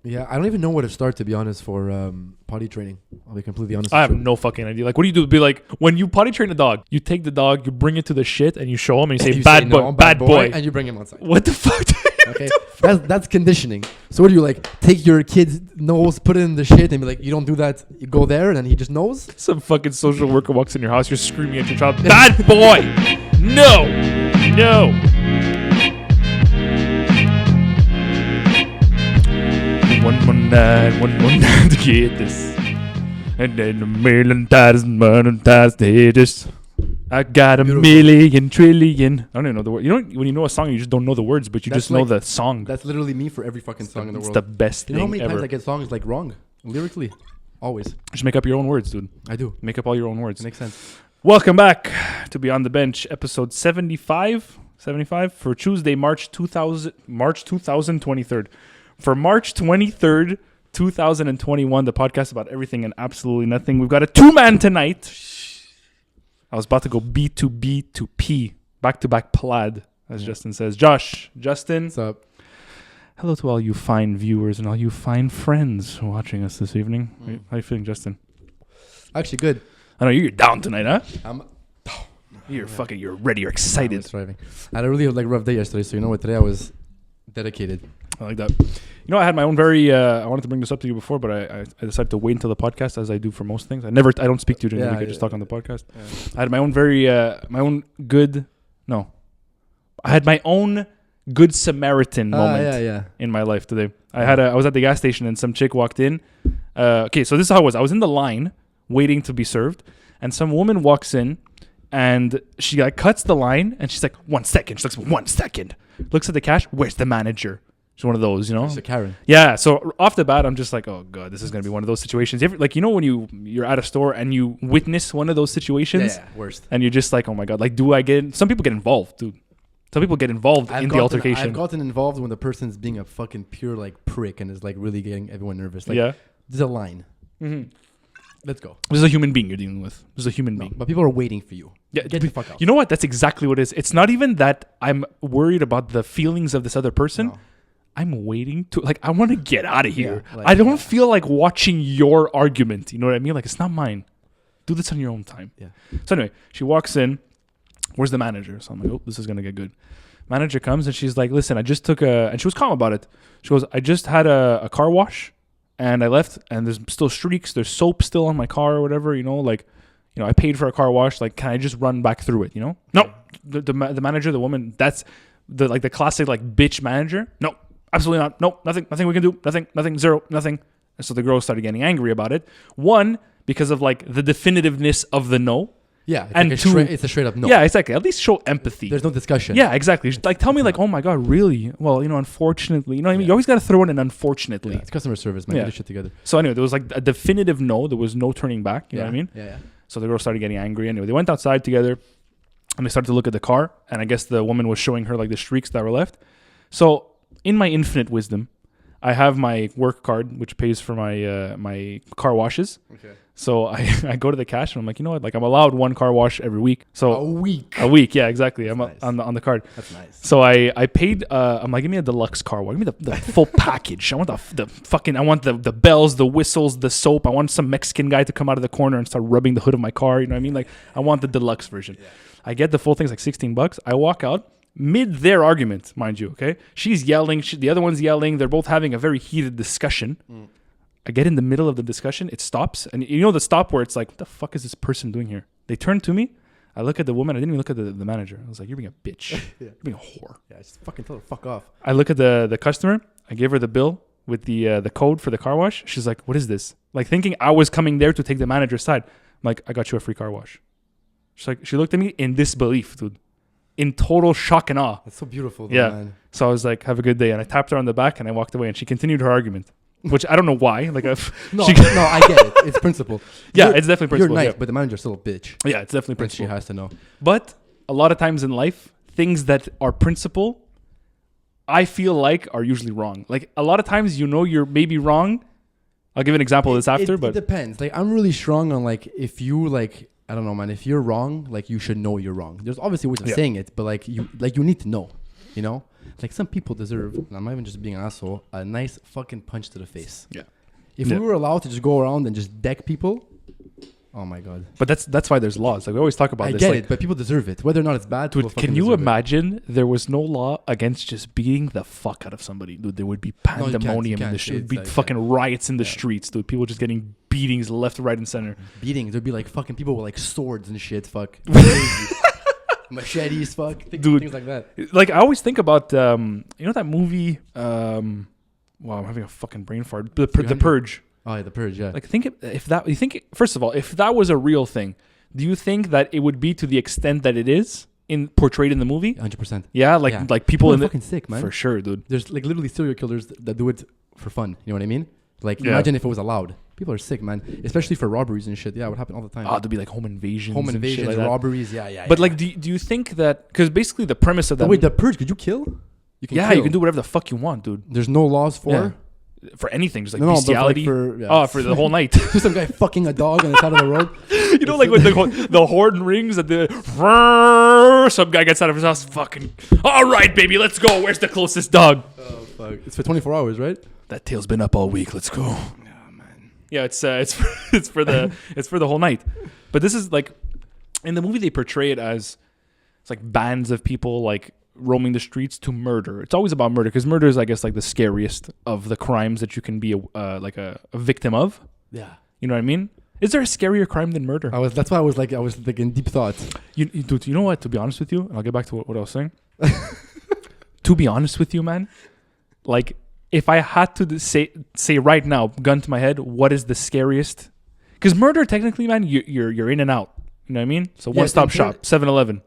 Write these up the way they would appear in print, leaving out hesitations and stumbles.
Yeah, I don't even know where to start, to be honest, for potty training. I'll be completely honest. I have no fucking idea. Like, what do you do? Be like, when you potty train a dog, you take the dog, you bring it to the shit, and you show him, and you say, bad boy. And you bring him outside. What the fuck? Okay, that's conditioning. So what do you like? Take your kid's nose, put it in the shit, and be like, you don't do that. You go there, and then he just knows. Some fucking social worker walks in your house, you're screaming at your child, bad boy! No! One more night to get this. And then a million times to hit this. I got a million trillion. I don't even know the word. You know, when you know a song, you just don't know the words, but you just know the song. That's literally me for every fucking song in the world. It's the best thing ever. You know how many times I get songs like wrong lyrically? Always. Just make up your own words, dude. I do. Make up all your own words. It makes sense. Welcome back to Beyond the Bench, episode 75 for Tuesday, March 2023rd. For March 23rd, 2021, the podcast about everything and absolutely nothing. We've got a two-man tonight. I was about to go B to B to P, back-to-back plaid, as Justin says. Justin. What's up? Hello to all you fine viewers and all you fine friends watching us this evening. How you feeling, Justin? Actually, good. I know you're down tonight, huh? You're ready, you're excited. I had a really rough day yesterday, so you know what? Today I was dedicated. I like that. You know, I had my own very. I wanted to bring this up to you before, but I decided to wait until the podcast, as I do for most things. I don't speak to you during the week. I just talk on the podcast. Yeah. I had my own I had my own good Samaritan moment in my life today. I was at the gas station and some chick walked in. Okay, so this is how it was. I was in the line waiting to be served, and some woman walks in, and she cuts the line, and she's like, 1 second. She's like, 1 second. Looks at the cash. Where's the manager? She's one of those, you know. She's a Karen. Yeah. So off the bat, I'm just like, oh god, this is gonna be one of those situations. When you're at a store and you witness one of those situations, worst. And you're just like, oh my god, like, do I get? Some people get involved, dude. Some people get involved in the altercation. I've gotten involved when the person's being a fucking pure prick and is really getting everyone nervous. There's a line. Mm-hmm. Let's go. This is a human being you're dealing with. This is a human being. But people are waiting for you. Yeah, get the fuck out. You know what? That's exactly what it is. It's not even that I'm worried about the feelings of this other person. No. I'm waiting to, I want to get out of here. Yeah, I don't feel like watching your argument. You know what I mean? It's not mine. Do this on your own time. Yeah. So anyway, she walks in. Where's the manager? So I'm like, oh, this is going to get good. Manager comes and she's like, listen, I just took and she was calm about it. She goes, I just had a car wash and I left and there's still streaks. There's soap still on my car or whatever, I paid for a car wash. Can I just run back through it, No. The manager, the woman, that's the classic bitch manager. No. Absolutely not. Nope. Nothing we can do. Nothing. Zero. Nothing. And so the girl started getting angry about it. One, because of the definitiveness of the no. Yeah. And two, it's a straight up no. Yeah, exactly. At least show empathy. There's no discussion. Yeah, exactly. Tell me oh my God, really? Well, unfortunately, you know what I mean? You always got to throw in an unfortunately. Yeah, it's customer service, man. Get this shit together. So anyway, there was a definitive no. There was no turning back. You know what I mean? Yeah. So the girl started getting angry. Anyway, they went outside together and they started to look at the car. And I guess the woman was showing her the streaks that were left. So in my infinite wisdom, I have my work card, which pays for my car washes. Okay. So I go to the cash and I'm like, you know what? I'm allowed one car wash every week. So a week, yeah, exactly. I'm nice. on the card. That's nice. So I paid. I'm like, give me a deluxe car wash. Give me the full package. I want I want the bells, the whistles, the soap. I want some Mexican guy to come out of the corner and start rubbing the hood of my car. You know what I mean? I want the deluxe version. Yeah. I get the full thing's $16. I walk out. Mid their argument, mind you, okay? She's yelling, the other one's yelling. They're both having a very heated discussion. I get in the middle of the discussion. It stops. And the stop where it's like, what the fuck is this person doing here? They turn to me. I look at the woman. I didn't even look at the manager. I was like, you're being a bitch. You're being a whore. Yeah, just fucking tell her fuck off. I look at the customer. I gave her the bill with the code for the car wash. She's like, what is this? Thinking I was coming there to take the manager's side. I'm like, I got you a free car wash. She looked at me in disbelief, dude. In total shock and awe. That's so beautiful, yeah. Man. So I was like, have a good day. And I tapped her on the back and I walked away and she continued her argument, which I don't know why. No, I get it. It's principle. Yeah, it's definitely principle. You're nice, but the manager's still a bitch. Yeah, it's definitely principle. She has to know. But a lot of times in life, things that are principle, I feel are usually wrong. A lot of times, you're maybe wrong. I'll give an example of this after, but it depends. I'm really strong on if you I don't know, man. If you're wrong, you should know you're wrong. There's obviously ways of saying it, but you need to know, Like some people deserve, and I'm not even just being an asshole, a nice fucking punch to the face. Yeah. If we were allowed to just go around and just deck people, oh my god. But that's why there's laws. Like we always talk about I this. get like, it, but people deserve it. Whether or not it's bad, dude, can you imagine there was no law against just beating the fuck out of somebody? Dude, there would be pandemonium in the street. There'd be fucking riots in the streets, dude. People just getting beatings left, right, and center. Beatings. There'd be like fucking people with like swords and shit. Fuck. Crazy. Machetes. Fuck. Dude, things like that. Like I always think about, you know that movie? Wow, I'm having a fucking brain fart. The Purge. Oh yeah, the Purge. Yeah. Like first of all, if that was a real thing, do you think that it would be to the extent that it is portrayed in the movie? 100%. Yeah, like people in the fucking sick, man. For sure, dude. There's like literally serial killers that do it for fun. You know what I mean? Like imagine if it was allowed. People are sick, man. Especially for robberies and shit. Yeah, it would happen all the time. There'd be like home invasions, like robberies. Yeah. But like, do you think that? Because basically the premise of that. Wait, the Purge? Could you kill? You can. Yeah, you can do whatever the fuck you want, dude. There's no laws for. Yeah. For anything, just like bestiality. For the whole night. Just some guy fucking a dog on the side of the road. You know, like when the horn rings and some guy gets out of his house, fucking. All right, baby, let's go. Where's the closest dog? Oh fuck! It's for 24 hours, right? That tail's been up all week. Let's go. Oh man. Yeah, it's for the whole night. But this is like in the movie they portray it as it's like bands of people like roaming the streets to murder. It's always about murder because murder is, I guess, like the scariest of the crimes that you can be a victim of. Yeah, you know what I mean? Is there a scarier crime than murder? That's why I was in deep thought. Dude, you know what? To be honest with you, and I'll get back to what I was saying. To be honest with you, man, like if I had to say right now, gun to my head, what is the scariest? Because murder, technically, man, you're in and out. You know what I mean? So one-stop shop, 7-Eleven.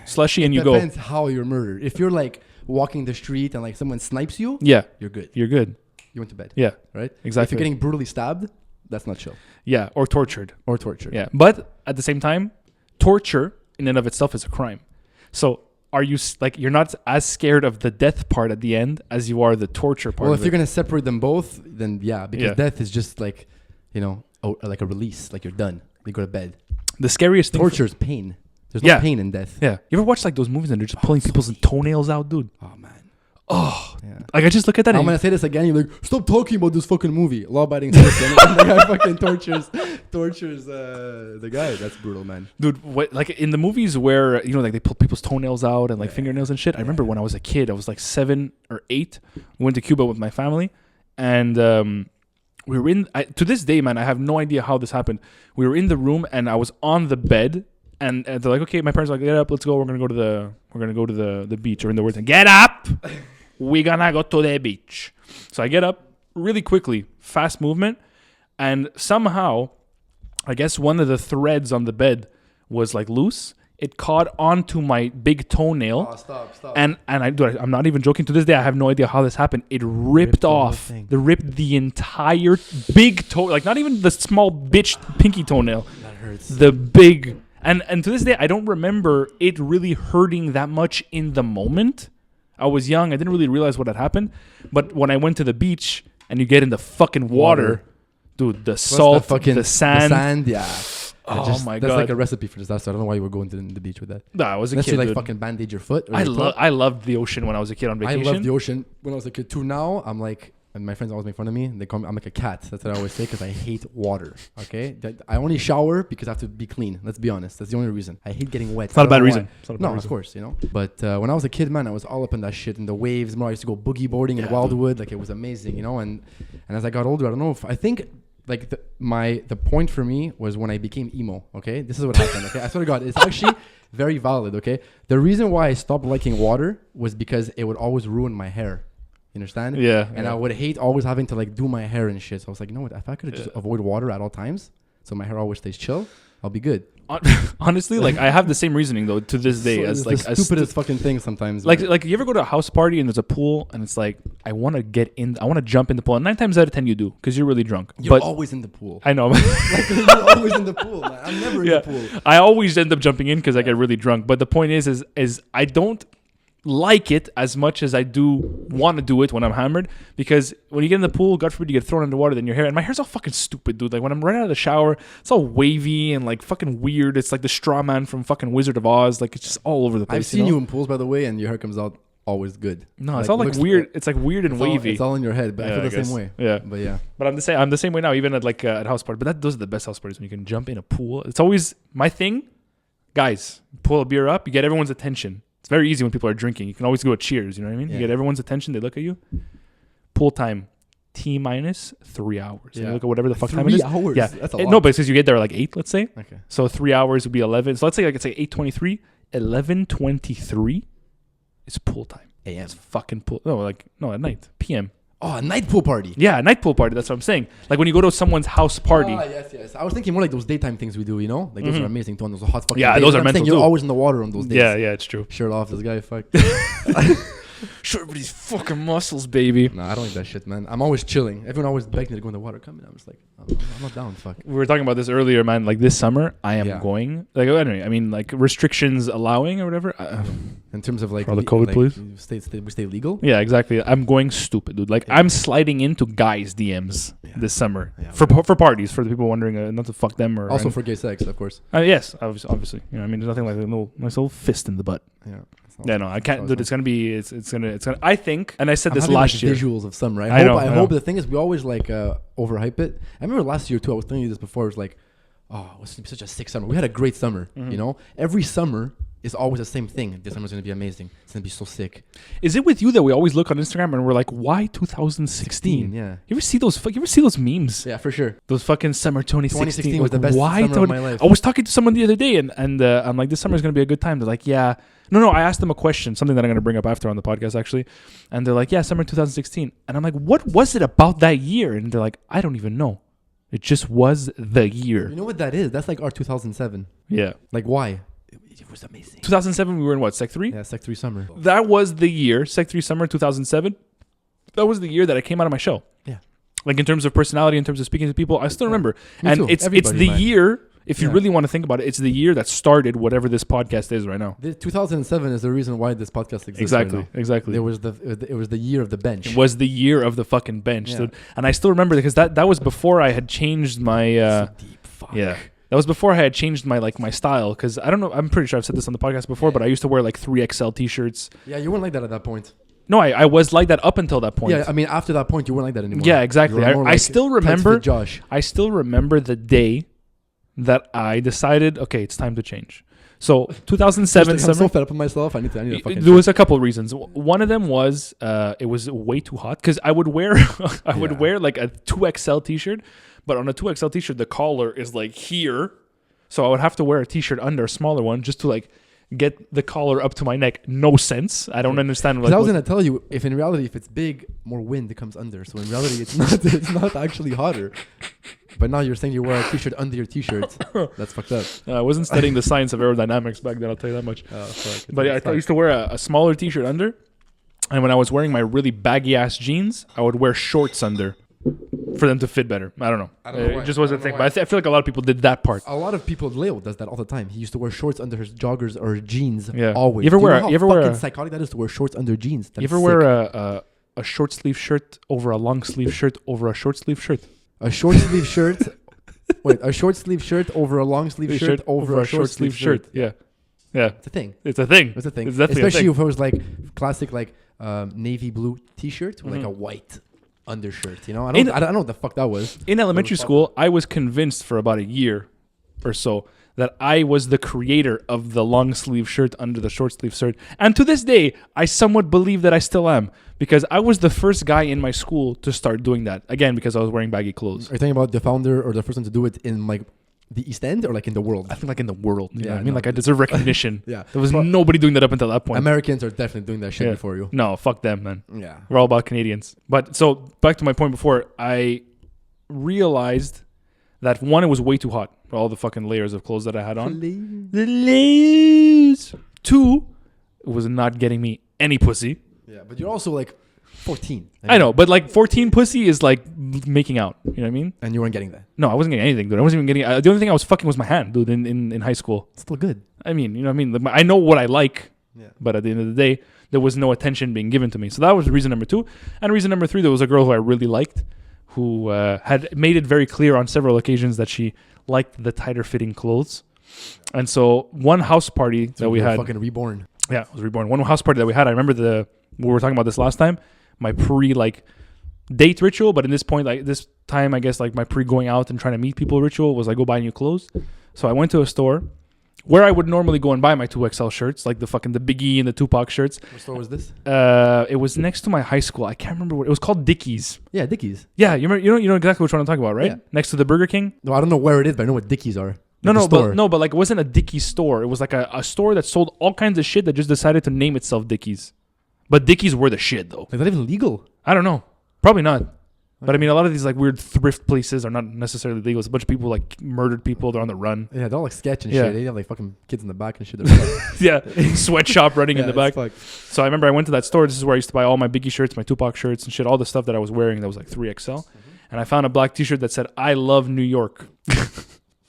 Slushy and you go. It depends how you're murdered. If you're like walking the street and like someone snipes you, yeah, you're good. You're good. You went to bed. Yeah, right. Exactly. If you're getting brutally stabbed, that's not chill. Yeah, or tortured. Yeah, but at the same time, torture in and of itself is a crime. So are you like you're not as scared of the death part at the end as you are the torture part? Well, if you're gonna separate them both, then yeah, because death is just like, you know, like a release. Like you're done. You go to bed. The scariest thing torture is pain. There's no pain in death. Yeah. You ever watch like those movies and they're just pulling people's toenails out, dude? Oh, man. Oh. Yeah. Like I just look at that. I'm going to say this again. You're like, stop talking about this fucking movie. Law-abiding citizen. And the guy fucking tortures the guy. That's brutal, man. Dude, like in the movies where, you know, like they pull people's toenails out and like fingernails and shit. I remember when I was a kid, I was like 7 or 8. We went to Cuba with my family. And we were to this day, man, I have no idea how this happened. We were in the room and I was on the bed. And they're like, okay, my parents are like, get up, let's go. We're gonna go to the beach. Or in the words, get up. We're gonna go to the beach. So I get up really quickly, fast movement, and somehow, I guess one of the threads on the bed was like loose. It caught onto my big toenail. Oh, stop. And I'm not even joking. To this day, I have no idea how this happened. It ripped off. Ripped the entire big toe, like not even the small bitch pinky toenail. That hurts. The big. And to this day, I don't remember it really hurting that much in the moment. I was young. I didn't really realize what had happened. But when I went to the beach and you get in the fucking water, dude, the salt, the sand. Yeah. Oh my God. That's like a recipe for disaster. I don't know why you were going to the beach with that. Nah, I was a kid, you like dude. Fucking band-aid your foot. I loved the ocean when I was a kid on vacation. I loved the ocean when I was a kid too. Now I'm like... And my friends always make fun of me. They call me, I'm like a cat. That's what I always say because I hate water. Okay, I only shower because I have to be clean. Let's be honest. That's the only reason. I hate getting wet. It's not a bad reason. No, of course, you know. But when I was a kid, man, I was all up in that shit in the waves. I used to go boogie boarding in Wildwood. Like it was amazing, you know. And as I got older, I don't know if I think like the point for me was when I became emo. Okay, this is what happened. Okay, I swear to God, it's actually very valid. Okay, the reason why I stopped liking water was because it would always ruin my hair. You understand? Yeah. And I would hate always having to like do my hair and shit. So I was like, you know what? If I could just avoid water at all times, so my hair always stays chill, I'll be good. Honestly, like I have the same reasoning though to this day as like the stupidest fucking thing sometimes. Like you ever go to a house party and there's a pool and it's like I want to jump in the pool and 9 times out of 10 you do because you're really drunk. You're always in the pool. I know. Like you're always in the pool, man. I'm never in the pool. I always end up jumping in because I get really drunk. But the point is I don't like it as much as I do want to do it when I'm hammered, because when you get in the pool, God forbid you get thrown underwater, then your hair, and my hair's all fucking stupid, dude. Like when I'm right out of the shower, it's all wavy and like fucking weird. It's like the straw man from fucking Wizard of Oz. Like it's just all over the place. I've seen you in pools, by the way, and your hair comes out always good. No, it's all like weird. It's like weird and wavy. It's all in your head, but I feel the same way. Yeah, but yeah. But I'm the same way now, even at house parties. But those are the best house parties when you can jump in a pool. It's always my thing. Guys, pull a beer up. You get everyone's attention. It's very easy when people are drinking. You can always go a cheers. You know what I mean? Yeah. You get everyone's attention. They look at you. Pool time. T-minus 3 hours. Yeah. You look at whatever the fuck time it is. 3 hours? Yeah. That's a lot. No, but it's because you get there like 8, let's say. Okay. So 3 hours would be 11. So let's say like it's like 8:23. 11:23 is pool time. AM. It's fucking pool. No, at night. PM. Oh, a night pool party. Yeah, a night pool party. That's what I'm saying. Like when you go to someone's house party. Oh, yes. I was thinking more like those daytime things we do, you know? Like those are amazing too. Those hot fucking days. Those are mental too. You're always in the water on those days. Yeah, it's true. Shirt off, this guy, fuck. Show everybody's fucking muscles, baby. No, I don't like that shit, man. I'm always chilling. Everyone always begs me to go in the water. Come in. I'm just like, I'm not down. Fuck. We were talking about this earlier, man. Like this summer, I am going. Like anyway, I mean, like restrictions allowing or whatever. In terms of like, for the COVID, like, please. We stay legal. Yeah, exactly. I'm going stupid, dude. Like I'm sliding into guys' DMs this summer for parties. For the people wondering, not to fuck them or also for gay sex, of course. Yes, obviously. You know, I mean, there's nothing like a nice little fist in the butt. Yeah. Yeah, no, I can't. Dude, it's gonna be. It's gonna. I think, and I said this last year. Visuals of some, right? I hope. The thing is, we always like overhype it. I remember last year too. I was telling you this before. It was like, oh, it was such a sick summer. We had a great summer. You know, every summer is always the same thing. This summer's gonna be amazing. It's gonna be so sick. Is it with you that we always look on Instagram and we're like, why 2016? Yeah. You ever see those memes? Yeah, for sure. Those fucking summer 2016 was the best summer of my life. I was talking to someone the other day and I'm like, this summer's gonna be a good time. They're like, yeah. No, I asked them a question, something that I'm going to bring up after on the podcast, actually. And they're like, yeah, summer 2016. And I'm like, what was it about that year? And they're like, I don't even know. It just was the year. You know what that is? That's like our 2007. Yeah. Like, why? It was amazing. 2007, we were in what, Sec 3? Yeah, Sec 3 summer. That was the year, Sec 3 summer 2007. That was the year that I came out of my shell. Yeah. Like in terms of personality, in terms of speaking to people, I still remember. Me and too. It's the year... If you really want to think about it, it's the year that started whatever this podcast is right now. 2007 is the reason why this podcast exists. Exactly, right now. exactly. It was the year of the bench. It was the year of the fucking bench, dude. And I still remember because that was before I had changed my. So deep. Fuck. Yeah, that was before I had changed my style. Because I don't know. I'm pretty sure I've said this on the podcast before, but I used to wear like 3XL t-shirts. Yeah, you weren't like that at that point. No, I was like that up until that point. Yeah, I mean after that point you weren't like that anymore. Yeah, exactly. I still remember. Josh. I still remember the day that I decided, okay, it's time to change. So 2007 summer. I'm so fed up with myself. I need to fucking. There was a couple of reasons. One of them was it was way too hot because I would wear like a 2XL t-shirt, but on a 2XL t-shirt the collar is like here, so I would have to wear a t-shirt under a smaller one just to like get the collar up to my neck. No sense. I don't understand. Like, I was gonna tell you if in reality if it's big, more wind comes under. So in reality it's not actually hotter. But now you're saying you wear a t-shirt under your t-shirt. That's fucked up. I wasn't studying the science of aerodynamics back then, I'll tell you that much. But yeah, I used to wear a smaller t-shirt under. And when I was wearing my really baggy-ass jeans, I would wear shorts under for them to fit better. I don't know. It just wasn't a thing. But I feel like a lot of people did that part. A lot of people, Leo does that all the time. He used to wear shorts under his joggers or jeans always. You ever wear psychotic that is to wear shorts under jeans? You ever wear a short sleeve shirt over a long sleeve shirt over a short sleeve shirt? A short sleeve shirt. Wait, a short sleeve shirt over a long sleeve shirt over a short sleeve shirt. Yeah. It's a thing. It's a thing. It's a thing. It's definitely especially a thing. if it was like classic like navy blue t-shirt with like a white undershirt. You know, I don't know what the fuck that was. In elementary school, I was convinced for about a year or so that I was the creator of the long sleeve shirt under the short sleeve shirt. And to this day, I somewhat believe that I still am because I was the first guy in my school to start doing that. Again, because I was wearing baggy clothes. Are you talking about the founder or the first one to do it in like the East End or like in the world? I think like in the world. You know what I mean? Like I deserve recognition. Yeah. There was nobody doing that up until that point. Americans are definitely doing that shit before you. No, fuck them, man. Yeah. We're all about Canadians. But so back to my point before, I realized that one, it was way too hot for all the fucking layers of clothes that I had on. The layers. Two, it was not getting me any pussy. Yeah, but you're also like 14. I know, but like 14 pussy is like making out. You know what I mean? And you weren't getting that. No, I wasn't getting anything, dude. I wasn't even getting... the only thing I was fucking was my hand, dude, in high school. Still good. I mean, you know what I mean? I know what I like, but at the end of the day, there was no attention being given to me. So that was reason number 2. And reason number 3, there was a girl who I really liked who had made it very clear on several occasions that she liked the tighter fitting clothes. And so one house party that we had... fucking reborn. Yeah, I was reborn. One house party that we had, I remember we were talking about this last time. My pre like date ritual, but in this point, like this time, I guess like my pre going out and trying to meet people ritual was like go buy new clothes. So I went to a store where I would normally go and buy my 2XL shirts, like the Biggie and the Tupac shirts. What store was this? It was next to my high school. I can't remember what it was called. Dickies. Yeah, Dickies. Yeah, you remember? You know exactly which one I'm talking about, right? Yeah. Next to the Burger King. No, I don't know where it is, but I know what Dickies are. But like it wasn't a Dickies store. It was like a store that sold all kinds of shit that just decided to name itself Dickies. But Dickies were the shit though. Like that even legal? I don't know. Probably not. But I mean, a lot of these like weird thrift places are not necessarily legal. It's a bunch of people like murdered people. They're on the run. Yeah, they're all like sketch and Yeah. shit. They have like fucking kids in the back and shit. Yeah, sweatshop running in the back. Fuck. So I remember I went to that store. This is where I used to buy all my Biggie shirts, my Tupac shirts and shit. All the stuff that I was wearing that was like 3XL. And I found a black T-shirt that said "I love New York,"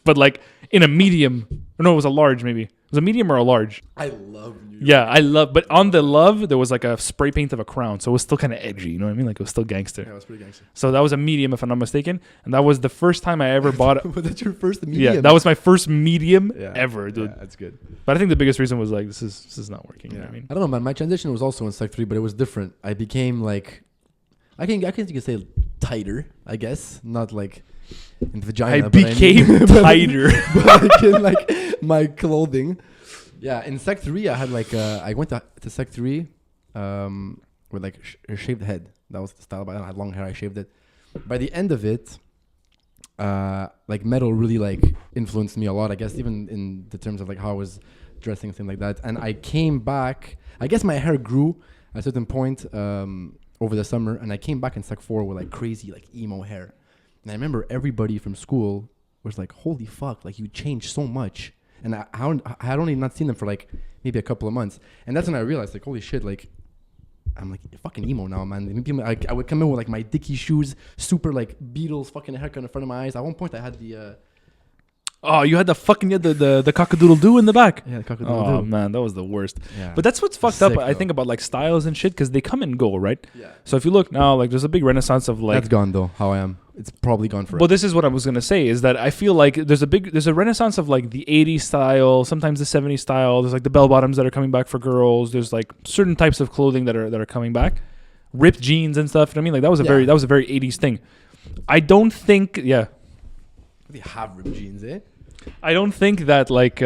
but like in a medium. Or no, it was a large maybe. It was a medium or a large. I love New York. Yeah, I love. But on the love, there was like a spray paint of a crown, so it was still kind of edgy. You know what I mean? Like it was still gangster. Yeah, it was pretty gangster. So that was a medium, if I'm not mistaken, and that was the first time I ever bought. Was that your first medium? Yeah, that was my first medium ever, dude. Yeah, that's good. But I think the biggest reason was like this is not working. You know what I mean? I don't know, man. My transition was also in Sec 3, but it was different. I became like, I can you can say tighter, I guess. Not like in the vagina. I became tighter. But like in like my clothing. Yeah, in Sec 3, I had like, I went to Sec 3 with like a shaved head. That was the style, but I had long hair, I shaved it. By the end of it, like metal really like influenced me a lot, I guess, even in the terms of like how I was dressing and things like that. And I came back, I guess my hair grew at a certain point over the summer, and I came back in Sec 4 with like crazy like emo hair. And I remember everybody from school was like, holy fuck, like you changed so much. And I had only not seen them for like maybe a couple of months. And that's when I realized like, holy shit, like I'm like fucking emo now, man. I would come in with like my Dickie shoes, super like Beatles fucking haircut in front of my eyes. At one point I had the oh, you had the cock-a-doodle-doo in the back. Yeah, the cock-a-doodle-doo. Oh man, that was the worst. Yeah. But that's what's fucked Sick, up. I though. think about like styles and shit because they come and go, right? Yeah. So if you look now, like there's a big renaissance of like. That's gone though. How I am. It's probably gone forever. Well, this is what I was gonna say is that I feel like there's a renaissance of like the 80s style, sometimes the 70s style. There's like the bell bottoms that are coming back for girls. There's like certain types of clothing that are coming back, ripped jeans and stuff. You know what I mean, like that was a very 80s thing. I don't think They have ripped jeans, eh? I don't think that like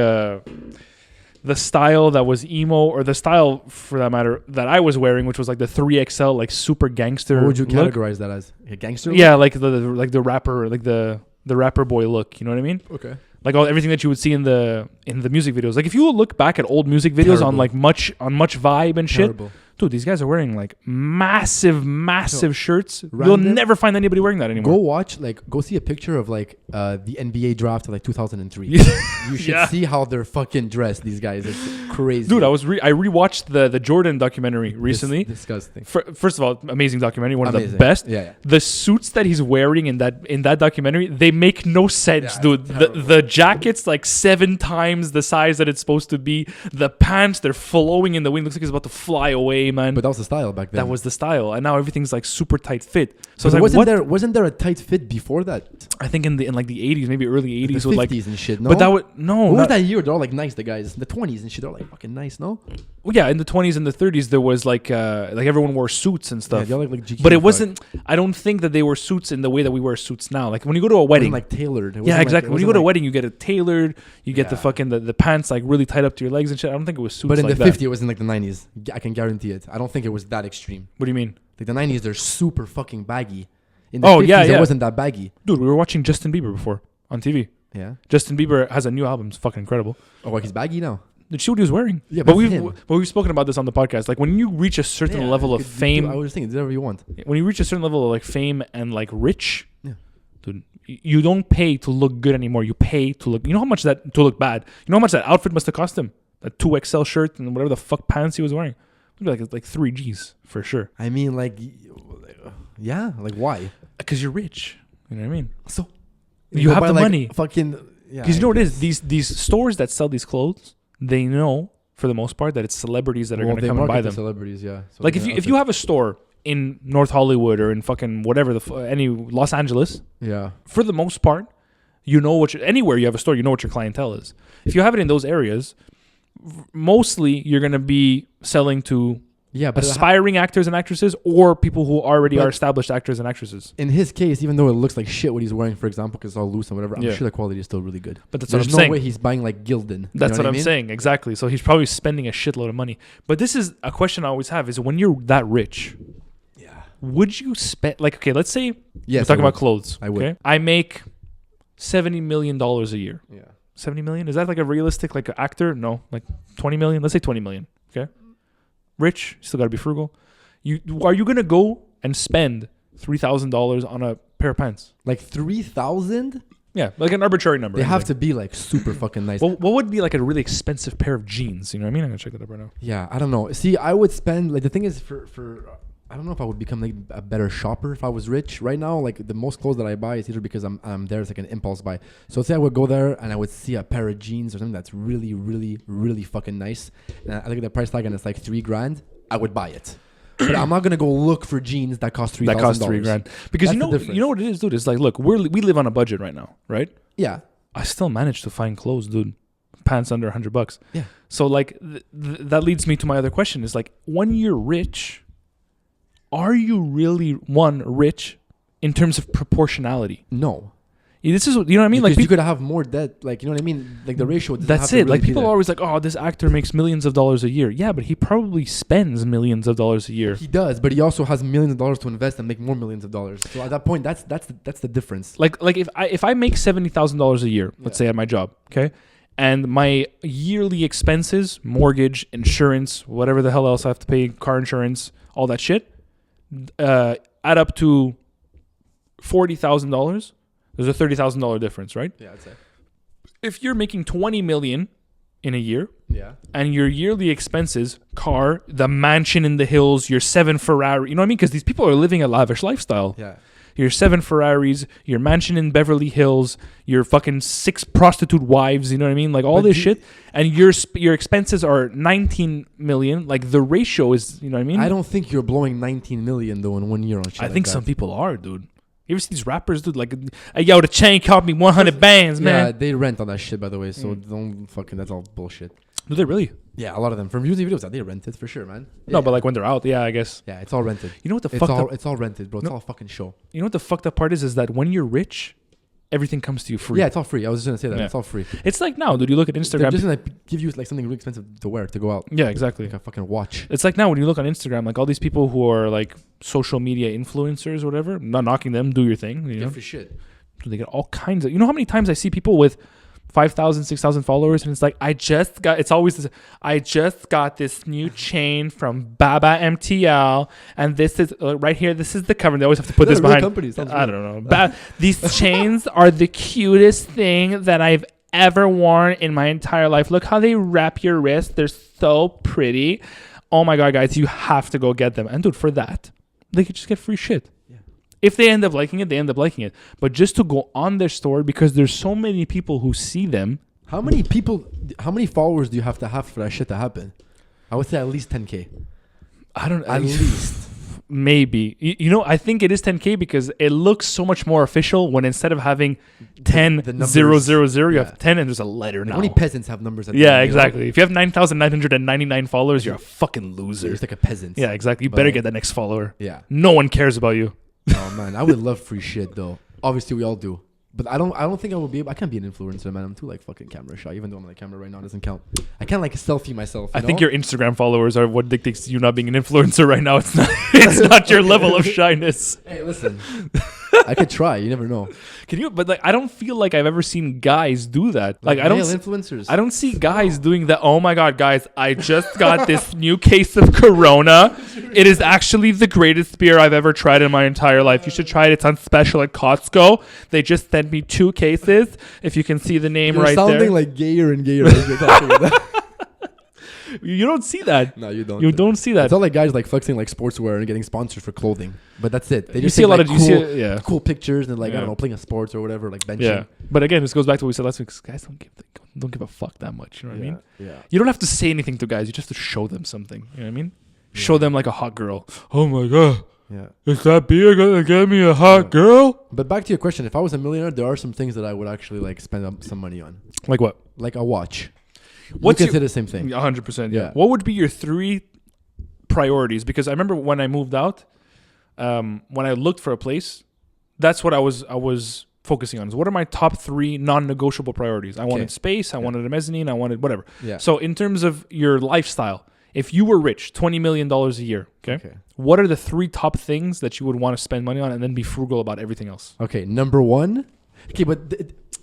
the style that was emo or the style for that matter that I was wearing, which was like the 3XL like super gangster. What would you look. categorize that as? A gangster? Yeah, like the rapper, like the rapper boy look. You know what I mean? Okay. Like everything that you would see in the music videos. Like if you look back at old music videos on like much vibe and shit. Terrible. Dude, these guys are wearing like massive shirts. You'll Random. never find anybody wearing that anymore. Go see a picture of like the NBA draft of like 2003. You should see how they're fucking dressed, these guys. It's crazy. Dude, I rewatched the Jordan documentary recently. Disgusting. First of all, amazing documentary, one of the Amazing. best. Yeah. The suits that he's wearing in that documentary, they make no sense, Yeah, dude. terrible. The jacket's like 7 times the size that it's supposed to be. The pants, they're flowing in the wind. Looks like it's about to fly away, man. But that was the style back then. That was the style, and now everything's like super tight fit. So So it's like, wasn't there a tight fit before that? I think in like the 80s, maybe early 80s, The with like 50s and shit. No. But that would no. What was not- that year? They're all like nice. The guys, the 20s and shit. They're like fucking nice. No. Well, yeah, in the 20s and the 30s, there was like everyone wore suits and Yeah, stuff. they're like GQ But it fuck. wasn't. I don't think that they were suits in the way that we wear suits now. Like when you go to a wedding, It wasn't like tailored. It yeah, wasn't exactly. Like, When you go to a wedding, you get it tailored. You get the Yeah. fucking the pants like really tight up to your legs and shit. I don't think it was suits. But in like the that. 50s, it was in like the 90s. I can guarantee it. I don't think it was that extreme. What do you mean, Like the 90s, they're super fucking baggy. In the Oh, 50s, yeah, it yeah. wasn't that baggy. dude? We were watching Justin Bieber before on TV. Yeah. Justin Bieber has a new album. It's fucking incredible. Oh, like he's baggy now. Did you see what he was wearing? Yeah, but but him. we've spoken about this on the podcast. Like when you reach a certain Yeah, level you of could do- fame, I was just thinking, do whatever you want. when you reach a certain level of like fame and like rich, Yeah. dude, you don't pay to look good anymore. You pay to look. You know how much that to look bad. You know how much that outfit must have cost him. That 2XL shirt and whatever the fuck pants he was wearing. Like 3 G's for sure. I mean, like, yeah, like why? Because you're rich. You know what I mean? So You have buy, the like, money. Fucking. Yeah. Because you know I what it guess. is? These stores that sell these clothes, they know for the most part that it's celebrities that are going to they come and buy market the them. Celebrities, yeah. So Like yeah, if you have a store in North Hollywood or in fucking whatever any Los Angeles, yeah, for the most part, you know anywhere you have a store, you know what your clientele is. If you have it in those areas, mostly you're going to be selling to Yeah, but aspiring actors and actresses, or people who already are established actors and actresses. In his case, even though it looks like shit what he's wearing, for example, because it's all loose and whatever, I'm sure the quality is still really good. But that's There's what I'm saying. no way he's buying like Gildan. That's what I'm saying. Exactly. So he's probably spending a shitload of money. But this is a question I always have: is when you're that rich, would you spend like okay? Let's say we're talking about clothes. I would. Okay? I make $70 million a year. Yeah. 70 million? Is that like a realistic like an actor? No, like 20 million. Let's say 20 million. Okay. Rich, you still got to be frugal. Are you going to go and spend $3,000 on a pair of pants? Like 3,000? Yeah, like an arbitrary number. They have to be like super fucking nice. Well, what would be like a really expensive pair of jeans? You know what I mean? I'm going to check that up right now. Yeah, I don't know. See, I would spend like the thing is for I don't know if I would become like a better shopper if I was rich. Right now, like the most clothes that I buy is either because I'm there, it's like an impulse buy. So say I would go there and I would see a pair of jeans or something that's really, really, really fucking nice. And I look at the price tag and it's like $3,000. I would buy it. But I'm not gonna go look for jeans that cost $3,000. That cost $3,000 because you know what it is, dude. It's like, look, we live on a budget right now, right? Yeah. I still manage to find clothes, dude. Pants under $100. Yeah. So like that leads me to my other question: is like when you're rich. Are you really rich in terms of proportionality? No. This is, you know what I mean? Because like you could have more debt, like you know what I mean? Like the ratio. That's it. Really like people are always like, "Oh, this actor makes millions of dollars a year." Yeah, but he probably spends millions of dollars a year. He does, but he also has millions of dollars to invest and make more millions of dollars. So at that point, that's the difference. Like if I make $70,000 a year, let's say at my job, okay, and my yearly expenses, mortgage, insurance, whatever the hell else I have to pay, car insurance, all that shit. Add up to $40,000. There's a $30,000 difference, right? Yeah, I'd say. If you're making $20 million in a year, and your yearly expenses, car, the mansion in the hills, your 7 Ferrari, you know what I mean? Because these people are living a lavish lifestyle. Yeah. Your 7 Ferraris, your mansion in Beverly Hills, your fucking 6 prostitute wives, you know what I mean? Like all this shit. And your expenses are 19 million. Like the ratio is, you know what I mean? I don't think you're blowing 19 million though in 1 year on shit. I think some people are, dude. You ever see these rappers, dude? Like, hey, yo, the chain cost me 100 bands, man. Yeah, they rent on that shit, by the way. So don't fucking, that's all bullshit. Do they really? Yeah, a lot of them. From music videos, they rent it for sure, man. No, but like when they're out, yeah, I guess. Yeah, it's all rented. You know what It's all rented, bro. It's all a fucking show. You know what the fucked up part is that when you're rich, everything comes to you free. Yeah, it's all free. I was just gonna say that. Yeah. It's all free. It's like now, dude, you look at Instagram. They're just gonna give you like something really expensive to wear to go out. Yeah, exactly. Like a fucking watch. It's like now when you look on Instagram, like all these people who are like social media influencers or whatever, I'm not knocking them, do your thing. You know? For shit. They get all kinds of, you know how many times I see people with 5,000, 6,000 followers and it's like, I just got this new chain from Baba MTL and this is right here, this is the cover. They always have to put this behind. Companies, I don't know. These chains are the cutest thing that I've ever worn in my entire life. Look how they wrap your wrist. They're so pretty. Oh my God, guys, you have to go get them. And dude, for that, they could just get free shit. If they end up liking it, they end up liking it. But just to go on their store because there's so many people who see them. How many followers do you have to have for that shit to happen? I would say at least 10K. I don't know. At least. Maybe. You know, I think it is 10K because it looks so much more official when instead of having 10, the 0, 0, 0, you have 10 and there's a letter now. Only peasants have numbers at the end, exactly. You know? If you have 9,999 followers, you're a fucking loser. You're just like a peasant. Yeah, exactly. You better get that next follower. Yeah. No one cares about you. Oh man, I would love free shit though. Obviously we all do. But I don't think I would be able, I can't be an influencer, man. I'm too like fucking camera shy. Even though I'm on the camera right now, it doesn't count. I can't like selfie myself. I think your Instagram followers are what dictates you not being an influencer right now. It's not your level of shyness. Hey, listen. I could try. You never know. Can you? But like, I don't feel like I've ever seen guys do that. Like I don't. Influencers. I don't see guys doing that. Oh my God, guys! I just got this new case of Corona. It is actually the greatest beer I've ever tried in my entire life. You should try it. It's on special at Costco. They just sent me 2 cases. If you can see the name right there. You're sounding like gayer and gayer as you're talking about. You don't see that. No, you don't. You don't see that. It's all like guys like flexing like sportswear and getting sponsors for clothing. But that's it. They just see a lot like of cool pictures and like I don't know, playing a sports or whatever, like benching. Yeah. But again, this goes back to what we said last week. Guys don't give a fuck that much. You know what I mean? Yeah. You don't have to say anything to guys. You just have to show them something. You know what I mean? Yeah. Show them like a hot girl. Oh my God. Yeah. Is that beer gonna get me a hot girl? But back to your question, if I was a millionaire, there are some things that I would actually like spend some money on. Like what? Like a watch. What's you consider the same thing? 100%. Yeah. What would be your 3 priorities? Because I remember when I moved out, when I looked for a place, that's what I was focusing on. Is what are my top 3 non-negotiable priorities? I wanted space. I wanted a mezzanine. I wanted whatever. Yeah. So in terms of your lifestyle, if you were rich, $20 million a year, what are the 3 top things that you would want to spend money on and then be frugal about everything else? Okay, number 1. Okay, but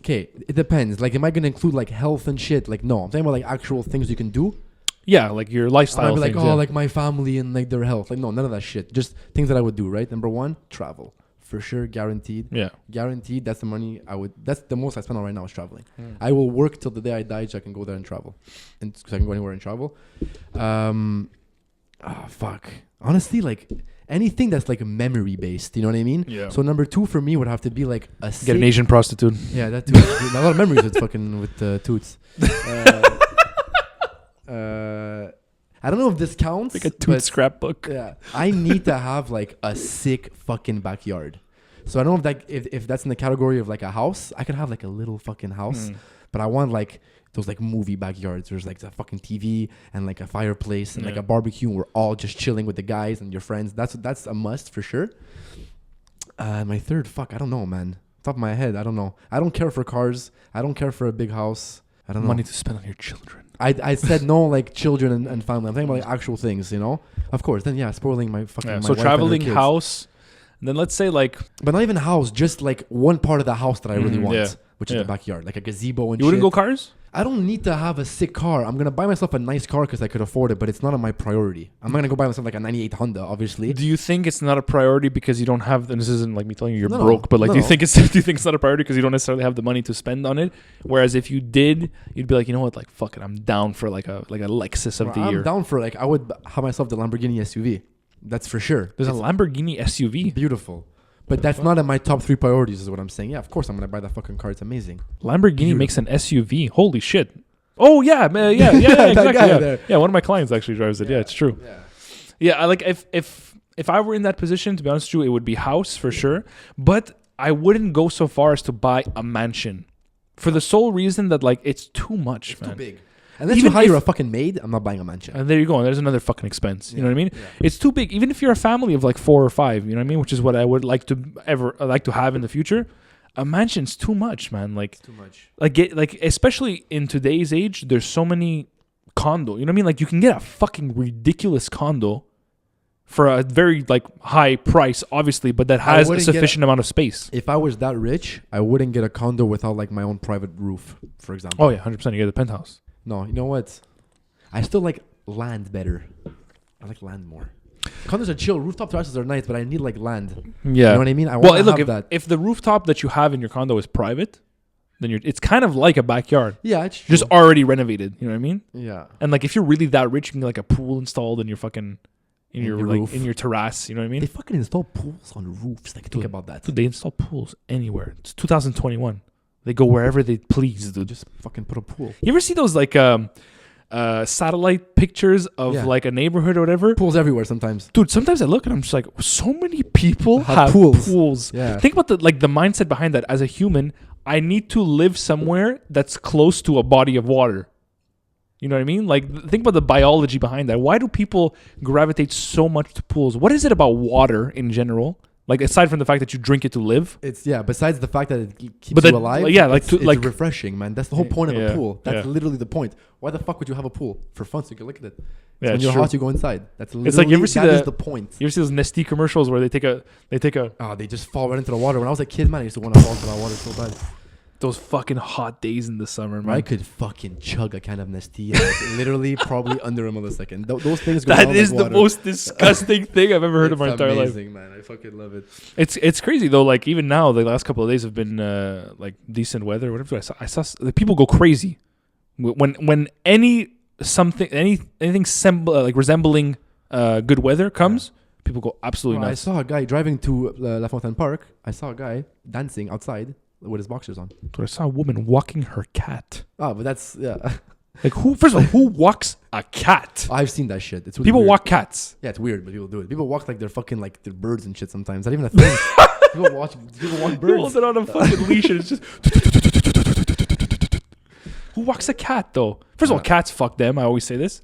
it depends. Like, am I gonna include like health and shit? Like, no, I'm talking about like actual things you can do. Yeah, like your lifestyle. I'd be like, things, like my family and like their health. Like, no, none of that shit. Just things that I would do. Right. Number 1, travel. For sure, guaranteed. Yeah. Guaranteed. That's the money that's the most I spend on right now is traveling. I will work till the day I die so I can go there and travel. And so I can go anywhere and travel. Fuck. Honestly, like anything that's like memory based, you know what I mean? Yeah. So number 2 for me would have to be like get an Asian prostitute. Yeah, that too. A lot of memories with fucking with toots. I don't know if this counts. Like a toot scrapbook. Yeah. I need to have like a sick fucking backyard. So I don't know if that's in the category of like a house. I could have like a little fucking house, but I want like those like movie backyards. There's like the fucking TV and like a fireplace and like a barbecue. And we're all just chilling with the guys and your friends. That's a must for sure. My 3rd, I don't know, man. Top of my head, I don't know. I don't care for cars. I don't care for a big house. I don't know. Money to spend on your children. I said no, like children and family. I'm talking about like actual things, you know. Of course, then spoiling my fucking. My so wife traveling, and her kids. house, and then let's say like, but not even a house, just like one part of the house that I really want, which is Yeah. the backyard, like a gazebo and You wouldn't shit. go cars? I don't need to have a sick car. I'm gonna buy myself a nice car because I could afford it, but it's not on my priority. I'm not gonna go buy myself like a '98 Honda, obviously. Do you think it's not a priority because you don't have? And this isn't like me telling you you're No, broke, but like, no, do you no. think it's not a priority because you don't necessarily have the money to spend on it? Whereas if you did, you'd be like, you know what, like fuck it, I'm down for like a Lexus of the year. I'm down for like I would have myself the Lamborghini SUV. That's for sure. There's a Lamborghini SUV. Beautiful. But that's not in my top 3 priorities, is what I'm saying. Yeah, of course I'm gonna buy that fucking car. It's amazing. Lamborghini makes an SUV. Holy shit. Oh yeah, yeah, That exactly. guy Yeah. there. Yeah, one of my clients actually drives it. Yeah, it's true. Yeah, I like if I were in that position, to be honest with you, it would be house for sure. But I wouldn't go so far as to buy a mansion, for the sole reason that like it's too much, man. Too big. Unless Even you hire if- a fucking maid, I'm not buying a mansion. And there you go. And there's another fucking expense. You know what I mean? Yeah. It's too big. Even if you're a family of like 4 or 5, you know what I mean? Which is what I would like to have in the future. A mansion's too much, man. Like, It's too much. like especially in today's age, there's so many condo. You know what I mean? Like you can get a fucking ridiculous condo for a very like high price, obviously, but that has a wouldn't get sufficient amount of space. If I was that rich, I wouldn't get a condo without like my own private roof, for example. Oh yeah, 100%. You get the penthouse. No, you know what? I still like land better. I like land more. Condos are chill. Rooftop terraces are nice, but I need like land. Yeah. You know what I mean? I Well, want to look, have that. if the rooftop that you have in your condo is private, then it's kind of like a backyard. Yeah, it's true. Just already renovated. You know what I mean? Yeah. And like if you're really that rich, you can get like a pool installed in your fucking in your like roof. in your terrace. You know what I mean? They fucking install pools on roofs. Like, think about that. Dude, they install pools anywhere. It's 2021. They go wherever they please, dude. Just fucking put a pool. You ever see those like satellite pictures of like a neighborhood or whatever? Pools everywhere sometimes. Dude, sometimes I look and I'm just like, so many people have pools. pools. Yeah. Think about the mindset behind that. As a human, I need to live somewhere that's close to a body of water. You know what I mean? Like, think about the biology behind that. Why do people gravitate so much to pools? What is it about water in general? Like, aside from the fact that you drink it to live? It's besides the fact that it keeps But you that- alive. yeah, like, it's like refreshing, man. That's the whole point of a pool. That's yeah. literally the point. Why the fuck would you have a pool? For fun, so you can look at it. Yeah, When it's you're true. hot, you go inside. That's literally It's like, you ever see that is the point. You ever see those Nestea commercials where they take a Oh, they just fall right into the water. When I was a kid, man, I used to want to fall into that water so bad. those fucking hot days in the summer, man. I could fucking chug a can of Nestea, like, literally probably under a millisecond. Those things go That down is like the water. most disgusting thing I've ever heard in my It's entire life. amazing, man. I fucking love it. It's crazy though. Like even now, the last couple of days have been like decent weather. Whatever. I saw like, people go crazy when anything like resembling good weather comes. People go absolutely Bro, I nuts. saw a guy driving to La Fontaine Park. I saw a guy dancing outside with his boxers on. But I saw a woman walking her cat. Oh, but that's Like who? First of all, who walks a cat? I've seen that shit. It's really People weird. walk cats. Yeah, it's weird, but people do it. People walk like they're fucking like they're birds and shit. Sometimes not even a thing. people walk He birds. holds it on a fucking leash and it's just. Who walks a cat though? First of all, cats fuck them. I always say this.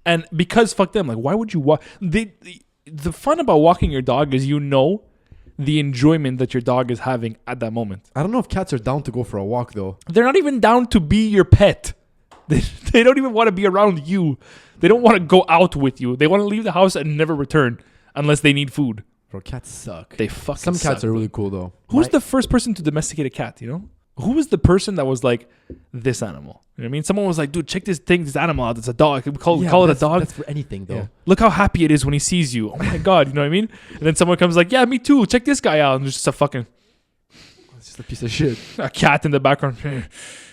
And because fuck them, like why would you walk? The fun about walking your dog is the enjoyment that your dog is having at that moment. I don't know if cats are down to go for a walk though. They're not even down to be your pet. They don't even want to be around you. They don't want to go out with you. They want to leave the house and never return unless they need food. Bro, cats suck. They fucking Some cats suck, are really cool though. Who's the first person to domesticate a cat, you know? Who was the person that was like, this animal? You know what I mean? Someone was like, dude, check this animal out. It's a dog. We call it a dog. That's for anything though. Yeah. Look how happy it is when he sees you. Oh my God, you know what I mean? And then someone comes like, yeah, me too. Check this guy out. And there's just a fucking... It's just a piece of shit. A cat in the background.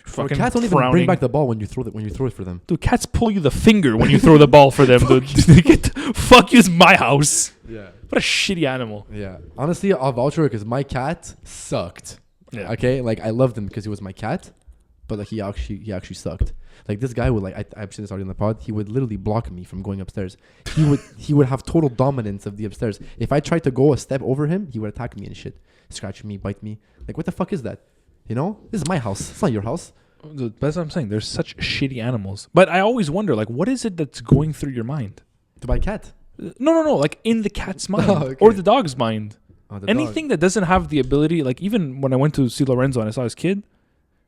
Fucking cats don't even bring back the ball when you throw it for them. Dude, cats pull you the finger when you throw the ball for them, dude. Fuck you, it's my house. Yeah. What a shitty animal. Yeah. Honestly, I'll vouch for it because my cat sucked. Yeah. Okay? Like, I loved him because he was my cat, but like he actually sucked. Like, this guy would like, I've seen this already in the pod, he would literally block me from going upstairs. He would have total dominance of the upstairs. If I tried to go a step over him, he would attack me and shit. Scratch me, bite me. Like, what the fuck is that? You know? This is my house. It's not your house. Dude, that's what I'm saying. There's such shitty animals. But I always wonder, like, what is it that's going through your mind? To buy a cat? No. Like, in the cat's mind. Okay. Or the dog's mind. Oh, Anything that doesn't have the ability, like, even when I went to see Lorenzo and I saw his kid,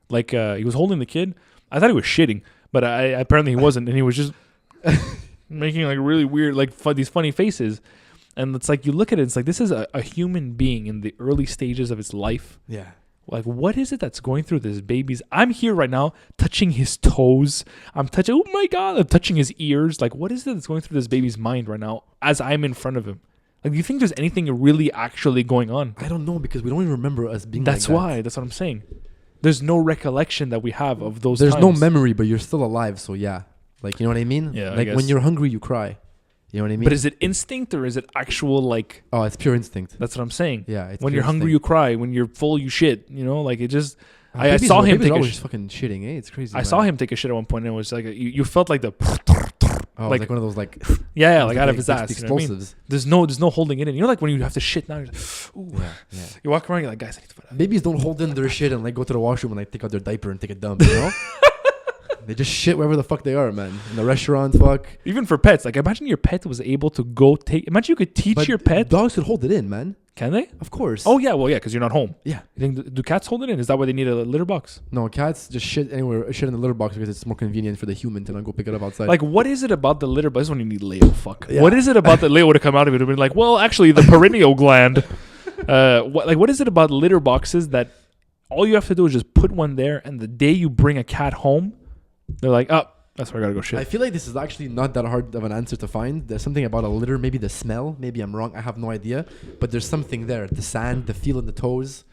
like, he was holding the kid. I thought he was shitting, but apparently he wasn't. And he was just making, like, really weird, like, these funny faces. And it's like, you look at it, it's like, this is a human being in the early stages of its life. Yeah. Like, what is it that's going through this baby's... I'm here right now touching his toes. I'm touching... Oh, my God. I'm touching his ears. Like, what is it that's going through this baby's mind right now as I'm in front of him? Like, do you think there's anything really actually going on? I don't know because we don't even remember us being That's like that. why. That's what I'm saying. There's no recollection that we have of those There's times. no memory, but you're still alive. So, yeah. Like, you know what I mean? Yeah, I like, guess. when you're hungry, you cry. You know what I mean? But is it instinct or is it actual, like... Oh, it's pure instinct. That's what I'm saying. Yeah. It's When pure you're hungry, you instinct. cry. When you're full, you shit. You know, like, it just... I Babies saw him babies take are a always fucking shitting, eh? It's crazy. I saw him take a shit at one point, and it was like you felt like the Oh, like like one of those like yeah, like out of his ass. You know what I mean? Explosives. There's no holding it in. You know, like when you have to shit now. You're just, ooh. Yeah. You walk around, you're like, guys, I need to fight. Babies don't hold in their shit and like go to the washroom and like take out their diaper and take a dump. You know, they just shit wherever the fuck they are, man. In the restaurant, fuck. Even for pets, like imagine your pet was able to go take. Imagine you could teach But your pet. dogs could hold it in, man. Can they? Of course. Oh yeah, well yeah, because you're not home. yeah. You think do cats hold it in? Is that why they need a litter box? No, cats just shit anywhere, shit in the litter box because it's more convenient for the human to not go pick it up outside. Like, what is it about the litter box? This is when you need Leo. Fuck. Yeah. What is it about that Leo would have come out of it and been like, well, actually, the perineal gland. What is it about litter boxes that all you have to do is just put one there, and the day you bring a cat home, they're like, oh, that's where I gotta go shit. I feel like this is actually not that hard of an answer to find. There's something about a litter, maybe the smell. Maybe I'm wrong. I have no idea. But there's something there. The sand, the feel in the toes.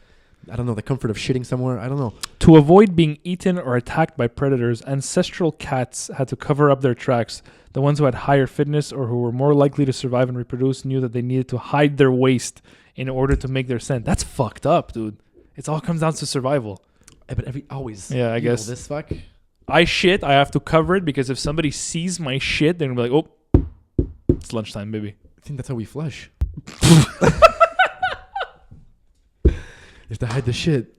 I don't know. The comfort of shitting somewhere. I don't know. To avoid being eaten or attacked by predators, ancestral cats had to cover up their tracks. The ones who had higher fitness or who were more likely to survive and reproduce knew that they needed to hide their waste in order to make their scent. That's fucked up, dude. It all comes down to survival. But always. Yeah, I guess. This fuck. I shit, I have to cover it because if somebody sees my shit, they're gonna be like, oh, it's lunchtime, baby. I think that's how we flush. You have to hide the shit.